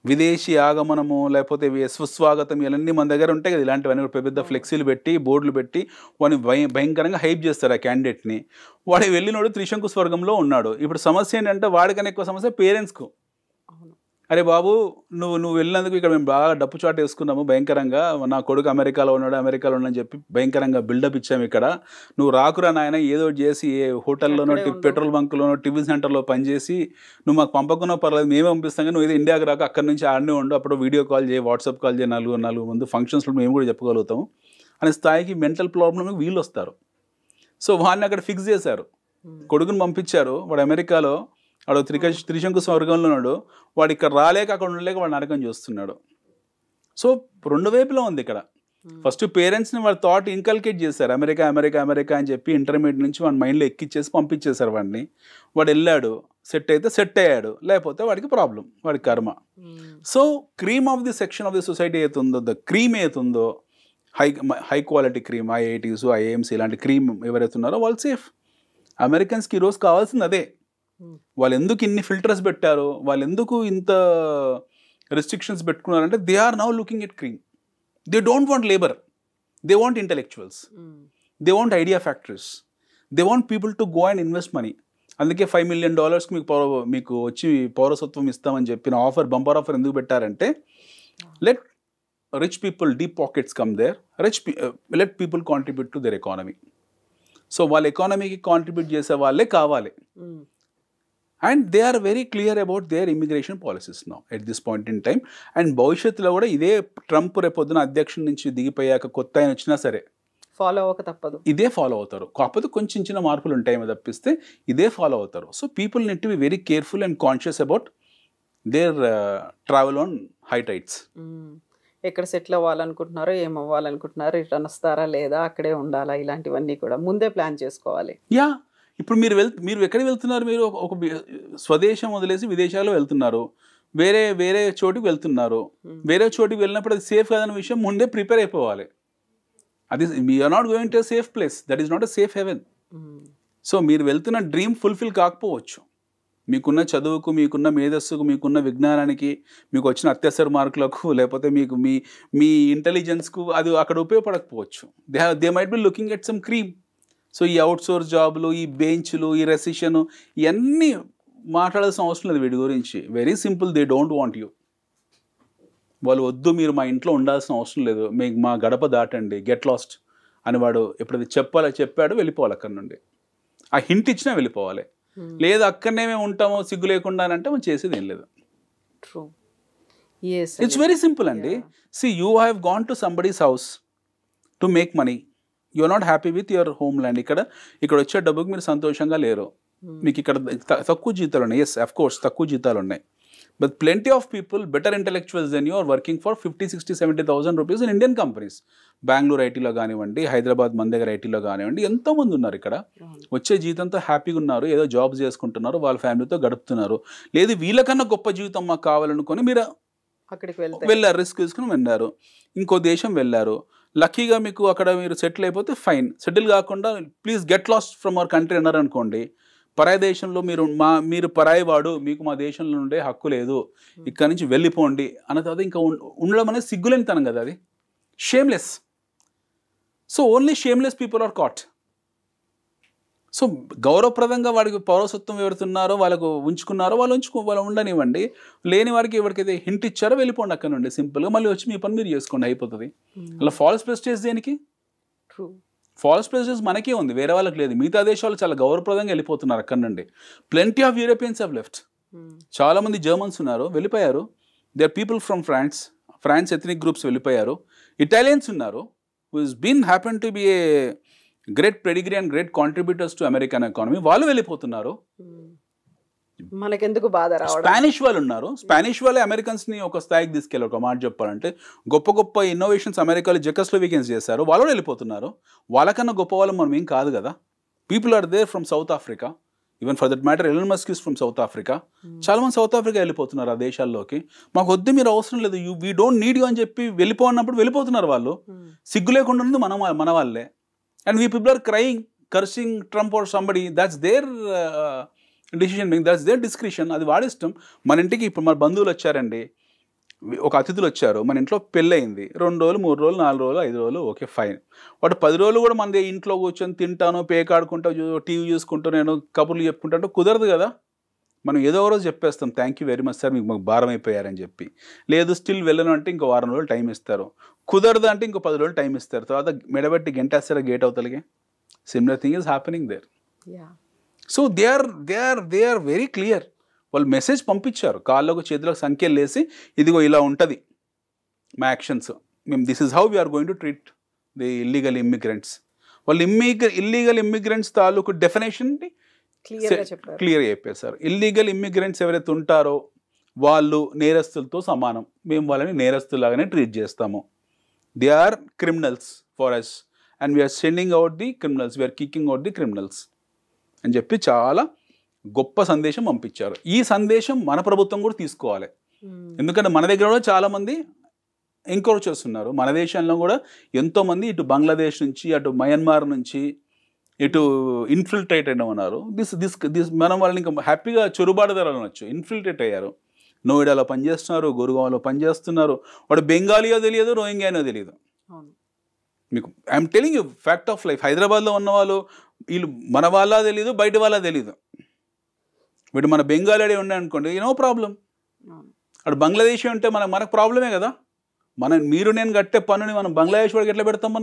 విదేశీ ఆగమనము లేకపోతే సుస్వాగతం ఇవన్నీ మన దగ్గర ఉంటాయి కదా, ఇలాంటివన్నీ పెద్ద పెద్ద ఫ్లెక్సీలు పెట్టి బోర్డులు పెట్టి వాడిని భయంకరంగా హైప్ చేస్తారు ఆ క్యాండిడేట్ని. వాడు వెళ్ళినోడు త్రిశంకు స్వర్గంలో ఉన్నాడు. ఇప్పుడు సమస్య ఏంటంటే వాడికన్నా ఎక్కువ సమస్య పేరెంట్స్కు. అరే బాబు నువ్వు వెళ్ళినందుకు ఇక్కడ మేము బాగా డప్పు చాటు వేసుకున్నాము భయంకరంగా, నా కొడుకు అమెరికాలో ఉన్నాడని చెప్పి భయంకరంగా బిల్డప్ ఇచ్చాము ఇక్కడ, నువ్వు రాకురా నాయన ఏదో చేసి ఏ హోటల్లోనో పెట్రోల్ బంకులోనో టిఫిన్ సెంటర్లో పనిచేసి నువ్వు మాకు పంపకున్నా పర్లేదు మేమే పంపిస్తాం, నువ్వు ఏదో ఇండియాకి రాక అక్కడి నుంచి ఆడనే ఉండు, అప్పుడు వీడియో కాల్ చేయి వాట్సాప్ కాల్ చేయి, నాలుగు ముందు ఫంక్షన్స్లో మేము కూడా చెప్పగలుగుతాము అనే స్థాయికి మెంటల్ ప్రాబ్లమ్ వీళ్ళు వస్తారు. సో వాళ్ళని అక్కడ ఫిక్స్ చేశారు, కొడుకుని పంపించారు, వాడు అమెరికాలో వాడు త్రిశంకు స్వర్గంలో ఉన్నాడు, వాడు ఇక్కడ రాలేక అక్కడ ఉండలేక వాడు నరకం చూస్తున్నాడు. సో రెండు వైపులో ఉంది ఇక్కడ. ఫస్ట్ పేరెంట్స్ని వాళ్ళ థాట్ ఇన్కల్కేట్ చేశారు, అమెరికా అమెరికా అమెరికా అని చెప్పి ఇంటర్మీడియట్ నుంచి వాడి మైండ్లో ఎక్కిచ్చేసి పంపించేశారు వాడిని. వాడు వెళ్ళాడు, సెట్ అయితే సెట్ అయ్యాడు, లేకపోతే వాడికి ప్రాబ్లం, వాడి కర్మ. So cream of the section of the society ఏతుందో, ద క్రీమ్ ఏతుందో, high quality cream, IITs IIMs ఇలాంటి క్రీమ్ ఎవరైతే ఉన్నారో వాళ్ళు సేఫ్. అమెరికన్స్కి ఈరోజు కావాల్సింది అదే. వాళ్ళు ఎందుకు ఇన్ని ఫిల్టర్స్ పెట్టారు, వాళ్ళు ఎందుకు ఇంత రెస్ట్రిక్షన్స్ పెట్టుకున్నారంటే they are now looking at cream. They don't want labour, they want intellectuals, they want idea factories, they want people to go and invest money. అందుకే $5 million మీకు వచ్చి పౌరసత్వం ఇస్తామని చెప్పిన ఆఫర్, బంపర్ ఆఫర్ ఎందుకు పెట్టారంటే let rich people deep pockets come there, let people contribute to their economy. So వాళ్ళ ఎకానమీకి కాంట్రిబ్యూట్ చేసే వాళ్ళే కావాలి. And they are very clear about their immigration policies now at this point in time. And భవిష్యత్తులో కూడా ఇదే Trump రేపొద్దున అధ్యక్షుడి నుంచి దిగిపోయాక కొత్త ఆయన వచ్చినా సరే ఫాలో అవ్వక తప్పదు, ఇదే ఫాలో అవుతారు. కాకపోతే కొంచెం చిన్న మార్పులు ఉంటాయేమో తప్పిస్తే ఇదే ఫాలో అవుతారు. So people need to be very careful and conscious about their travel on high tights. ఎక్కడ సెటిల్ అవ్వాలనుకుంటున్నారో, ఏం అవ్వాలనుకుంటున్నారో, రిటర్న్ వస్తారా లేదా, అక్కడే ఉండాలా, ఇలాంటివన్నీ కూడా ముందే ప్లాన్ చేసుకోవాలి. యా, ఇప్పుడు మీరు ఎక్కడికి వెళ్తున్నారు? మీరు ఒక స్వదేశం వదిలేసి విదేశాల్లో వెళ్తున్నారు, వేరే చోటుకి వెళ్తున్నారు. వేరే చోటుకి వెళ్ళినప్పుడు అది సేఫ్ కాదన్న విషయం ముందే ప్రిపేర్ అయిపోవాలి. అది we are not going to a safe place, that is not a safe haven. So మీరు వెళ్తున్న డ్రీమ్ ఫుల్ఫిల్ కాకపోవచ్చు, మీకున్న చదువుకు, మీకున్న మేధస్సుకు, మీకున్న విజ్ఞానానికి, మీకు వచ్చిన అత్యవసర మార్కులకు, లేకపోతే మీకు మీ ఇంటెలిజెన్స్కు అది అక్కడ ఉపయోగపడకపోవచ్చు. They might be looking at some cream. So ఈ అవుట్సోర్స్ జాబులు, ఈ బెంచ్లు, ఈ రెసిషన్ ఇవన్నీ మాట్లాడాల్సిన అవసరం లేదు వీటి గురించి. Very simple, they don't want you. వాళ్ళు వద్దు, మీరు మా ఇంట్లో ఉండాల్సిన అవసరం లేదు, మీకు మా గడప దాటండి, గెట్ లాస్ట్ అని వాడు ఎప్పుడైతే చెప్పాడో వెళ్ళిపోవాలి అక్కడ నుండి. ఆ హింట్ ఇచ్చినా వెళ్ళిపోవాలి. లేదు అక్కడనే మేము ఉంటామో సిగ్గు లేకుండా అని అంటే మనం చేసేది ఏం లేదు. ఇట్స్ వెరీ సింపుల్ అండి. See you have gone to somebody's house to make money, you are not happy with your home land. ఇక్కడ వచ్చే డబ్బుకి మీరు సంతోషంగా లేరు. మీకు ఇక్కడ తక్కువ జీతాలు ఉన్నాయి. ఎస్, అఫ్ కోర్స్ తక్కువ జీతాలు ఉన్నాయి. But plenty of people better intellectuals then you are working for 50, 60, 70,000 rupees in Indian companies. Bengaluru ఐటీలో కానివ్వండి, హైదరాబాద్ మన దగ్గర ఐటీలో కానివ్వండి, ఎంతోమంది ఉన్నారు ఇక్కడ. వచ్చే జీతంతో హ్యాపీగా ఉన్నారు, ఏదో జాబ్ చేసుకుంటున్నారు, వాళ్ళ ఫ్యామిలీతో గడుపుతున్నారు. లేదు వీళ్ళకన్నా గొప్ప జీవితం మాకు కావాలనుకొని మీరు అక్కడికి వెళ్ళారు, రిస్క్ తీసుకుని వెళ్ళారు, ఇంకో దేశం వెళ్ళారు. లక్కీగా మీకు అక్కడ మీరు సెటిల్ అయిపోతే ఫైన్. సెటిల్ కాకుండా please get lost from our country అన్నారు అనుకోండి, పరాయి దేశంలో మీరు పరాయి వాడు, మీకు మా దేశంలో ఉండే హక్కు లేదు, ఇక్కడ నుంచి వెళ్ళిపోండి అన్న తర్వాత ఇంకా ఉండడం అనేది సిగ్గులేనితనం కదా, అది shameless. So only shameless people are caught. So గౌరవప్రదంగా వాడికి పౌరసత్వం ఎవరుతున్నారో వాళ్ళకు ఉంచుకున్నారో వాళ్ళు ఉండనివ్వండి. లేని వారికి ఎవరికైతే హింట్ ఇచ్చారో వెళ్ళిపోండి అక్కడ నుండి సింపుల్గా. మళ్ళీ వచ్చి మీ పని మీరు చేసుకోండి, అయిపోతుంది. అలా ఫాల్స్ ప్రెస్టేజ్ దేనికి? ఫాల్స్ ప్రెస్టేజ్ మనకే ఉంది, వేరే వాళ్ళకి లేదు. మిగతా దేశాలు చాలా గౌరవప్రదంగా వెళ్ళిపోతున్నారు అక్కడ నుండి. Plenty of Europeans have left. చాలామంది జర్మన్స్ ఉన్నారు, వెళ్ళిపోయారు. They are people from France ethnic groups వెళ్ళిపోయారు. ఇటాలియన్స్ ఉన్నారు, who is been happen to be a great pedigree and great contributors to American economy, వాళ్ళు వెళ్ళిపోతున్నారు. మనకెందుకు బాధ రావడం. స్పానిష్ వాళ్ళు ఉన్నారు, స్పానిష్ వాళ్ళే అమెరికన్స్ని ఒక స్థాయికి తీసుకెళ్ళారు. ఒక మాట చెప్పాలంటే గొప్ప ఇన్నోవేషన్స్ అమెరికాలో జెకోస్లోవేకియన్స్ చేశారు, వాళ్ళు వెళ్ళిపోతున్నారు. వాళ్ళకన్నా గొప్ప వాళ్ళు మనం ఏం కాదు కదా. People are there from South Africa, even for that matter Elon Musk is from South Africa. చాలా మంది సౌత్ ఆఫ్రికా వెళ్ళిపోతున్నారు ఆ దేశాల్లోకి. మాకు వద్దు, మీరు అవసరం లేదు, వీ డోంట్ నీడ్ యూ అని చెప్పి వెళ్ళిపోయినప్పుడు వెళ్ళిపోతున్నారు వాళ్ళు. సిగ్గు లేకుండా ఉంది మన వాళ్ళే. And we people are crying, cursing Trump or somebody. That's their decision making, that's their discretion. అది వాడి ఇష్టం. మన ఇంటికి ఇప్పుడు మన బంధువులు వచ్చారండి, ఒక అతిథులు వచ్చారు, మన ఇంట్లో పెళ్ళి అయింది, 2 రోజులు 3 రోజులు 4 రోజులు 5 రోజులు ఓకే ఫైన్. వాడు 10 రోజులు కూడా మన ఇంట్లో కూర్చొని తింటాను, పేకాడుకుంటా, టీవీ చూసుకుంటూ నేను కబుర్లు చెప్పుకుంటా కుదరదు కదా. మనం ఏదో ఒక రోజు చెప్పేస్తాం, thank you very much sir, మీకు మాకు భారం అయిపోయారని చెప్పి. లేదు స్టిల్ వెళ్ళను అంటే ఇంకో 1 వారం రోజులు టైం ఇస్తారు. కుదరదు అంటే ఇంకో 10 రోజులు టైం ఇస్తారు. తర్వాత మెడబెట్టి గంటేస్తారా గేట్ అవతలికి. Similar thing is happening there. So they are very clear. వాళ్ళు మెసేజ్ పంపించారు, కాళ్ళకు చేతులకు సంఖ్యలు వేసి, ఇదిగో ఇలా ఉంటుంది మా యాక్షన్స్, మేము this is how we are going to treat the illegal immigrants. వాళ్ళు ఇల్లీగల్ ఇమ్మిగ్రెంట్స్ తాలూకు డెఫినేషన్ని క్లియర్ చెప్పేశారు. ఇల్లీగల్ ఇమ్మిగ్రెంట్స్ ఎవరైతే ఉంటారో వాళ్ళు నేరస్తులతో సమానం, మేము వాళ్ళని నేరస్తులాగానే ట్రీట్ చేస్తాము. They are criminals for us and we are sending out the criminals, we are kicking out the criminals అని చెప్పి చాలా గొప్ప సందేశం పంపించారు. ఈ సందేశం మన ప్రభుత్వం కూడా తీసుకోవాలి. ఎందుకంటే మన దగ్గర కూడా చాలామంది ఎంకరేజ్ చేస్తున్నారు. మన దేశంలో కూడా ఎంతోమంది ఇటు బంగ్లాదేశ్ నుంచి, అటు మయన్మార్ నుంచి, ఇటు ఇన్ఫిల్ట్రేట్ అయిన ఉన్నారు. దిస్ మనం వాళ్ళని ఇంకా హ్యాపీగా చొరుబాటుదారు అనొచ్చు. ఇన్ఫిల్ట్రేట్ అయ్యారు. నోయిడాలో పనిచేస్తున్నారు, గురుగాంలో పనిచేస్తున్నారు. వాడు బెంగాలీయో తెలియదు, రోహింగ్యానో తెలియదు. మీకు I'm telling you fact of life. హైదరాబాద్లో ఉన్న వాళ్ళు వీళ్ళు మన వాళ్ళ తెలియదు, బయట వాళ్ళ తెలియదు. వీడు మన బెంగాలీ ఉండే అనుకోండి, నో ప్రాబ్లం. అటు బంగ్లాదేశీ ఉంటే మనకు ప్రాబ్లమే కదా. మీరు నేను కట్టే పన్నుని మనం బంగ్లాదేశ్ వాడికి ఎట్లా పెడతాం?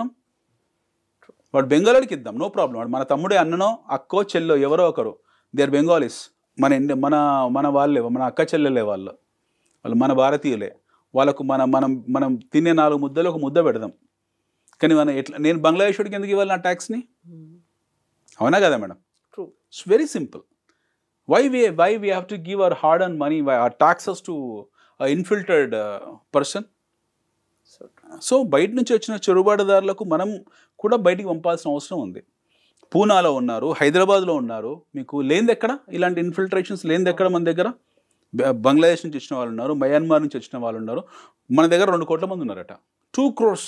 వాడు బెంగాలీకి ఇద్దాం, నో ప్రాబ్లం. వాడు మన తమ్ముడే, అన్ననో అక్కో చెల్లో ఎవరో ఒకరు, దే ఆర్ బెంగాలీస్, మన వాళ్ళే, మన అక్క చెల్లెలే, వాళ్ళు మన భారతీయులే. వాళ్ళకు మనం తినే 4 ముద్దలు ఒక ముద్ద పెడదాం. కానీ నేను బంగ్లాదేశ్ వాడికి ఎందుకు ఇవ్వాలి నా ట్యాక్స్ని? అవునా కదా madam? It's very simple. Why we have to give our hard-earned money, our taxes to an infiltrated person? So బయట నుంచి వచ్చిన చొరబాటుదారులకు మనం కూడా బయటికి పంపాల్సిన అవసరం ఉంది. పూనాలో ఉన్నారు, హైదరాబాద్లో ఉన్నారు. మీకు లేనిది ఎక్కడ ఇలాంటి ఇన్ఫిల్ట్రేషన్స్ లేనిది ఎక్కడ? మన దగ్గర బంగ్లాదేశ్ నుంచి వచ్చిన వాళ్ళు ఉన్నారు, మయన్మార్ నుంచి వచ్చిన వాళ్ళు ఉన్నారు. మన దగ్గర 2 కోట్ల మంది ఉన్నారట. 2 crores.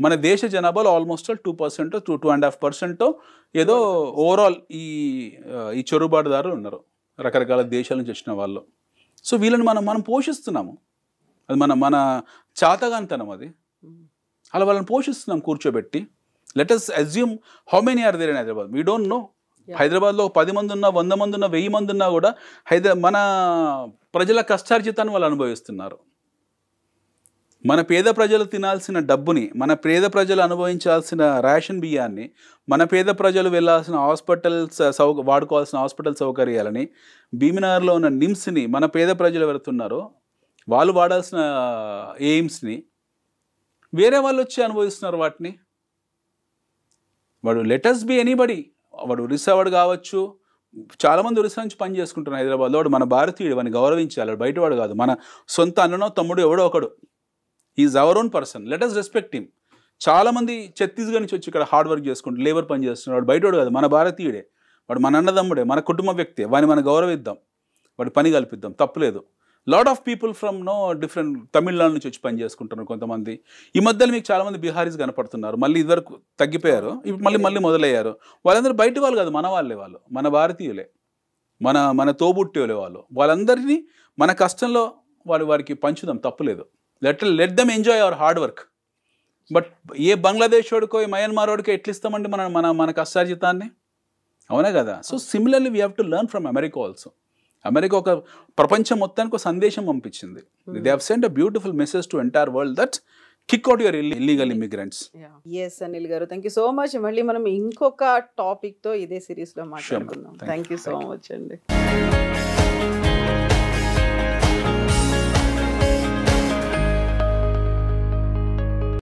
మన దేశ జనాభాలో ఆల్మోస్ట్ 2% 2.5% ఏదో ఓవరాల్ ఈ చొరబాటుదారులు ఉన్నారు, రకరకాల దేశాల నుంచి వచ్చిన వాళ్ళు. సో వీళ్ళని మనం పోషిస్తున్నాము. అది మన చాతగానితనం. అది అలా వాళ్ళని పోషిస్తున్నాం కూర్చోబెట్టి. Let us assume how many are there in Hyderabad. We don't know. హైదరాబాద్లో 10 మంది ఉన్నా, 100 మంది ఉన్నా, 1000 మంది ఉన్నా కూడా మన ప్రజల కష్టార్జితాన్ని వాళ్ళు అనుభవిస్తున్నారు. మన పేద ప్రజలు తినాల్సిన డబ్బుని, మన పేద ప్రజలు అనుభవించాల్సిన రేషన్ బియ్యాన్ని, మన పేద ప్రజలు వెళ్ళాల్సిన హాస్పిటల్స్ వాడుకోవాల్సిన హాస్పిటల్ సౌకర్యాలని, భీమినగర్లో ఉన్న నిమ్స్ని మన పేద ప్రజలు వెళ్తున్నారో వాళ్ళు వాడాల్సిన ఎయిమ్స్ని వేరే వాళ్ళు వచ్చి అనుభవిస్తున్నారు వాటిని. వాడు లెటస్ బి ఎనీబడి. వాడు ఒరిస్సా వాడు కావచ్చు, చాలామంది ఒరిస్సా నుంచి పని చేసుకుంటున్నారు హైదరాబాద్లో. వాడు మన భారతీయుడు, వాడిని గౌరవించాలి. వాడు బయటవాడు కాదు, మన సొంత అన్ననో తమ్ముడు ఎవడో ఒకడు. Is our own person, let us respect him. చాలామంది ఛత్తీస్గఢ్ నుంచి వచ్చి ఇక్కడ హార్డ్ వర్క్ చేసుకుంటారు, లేబర్ పని చేస్తున్నారు. వాడు బయటవాడు కాదు, మన భారతీయుడే. వాడు మన అన్నదమ్ముడే, మన కుటుంబ వ్యక్తి. వాడిని మనం గౌరవిద్దాం, వాడి పని కల్పిద్దాం, తప్పులేదు. Lot of people from different Tamil Nadu నుంచి వచ్చి పని చేసుకుంటున్నారు కొంతమంది. ఈ మధ్యలో మీకు చాలామంది బీహారీస్ కనపడుతున్నారు. మళ్ళీ ఇదివరకు తగ్గిపోయారు, ఇప్పుడు మళ్ళీ మొదలయ్యారు. వాళ్ళందరూ బయట వాళ్ళు కాదు, మన వాళ్ళే. వాళ్ళు మన భారతీయులే, మన తోబుట్టేలే వాళ్ళు. వాళ్ళందరినీ మన కష్టంలో వారికి పంచుదాం, తప్పులేదు. Let them enjoy our hard work. But ఏ బంగ్లాదేశ్ వాడికో, ఏ మయన్మార్ వాడికో ఎట్లా ఇస్తామండి మన కష్టార్జితాన్ని? అవునా కదా? So similarly we have to learn from America also. America ఒక ప్రపంచం మొత్తానికి ఒక సందేశం పంపించింది. They have sent a beautiful message to entire world that kick out your illegal immigrants. Yes Anil garu, thank you so much. మళ్ళీ మనం ఇంకొక టాపిక్తో ఇదే సిరీస్లో మాట్లాడుకుందాం. థ్యాంక్ యూ సో మచ్ అండి.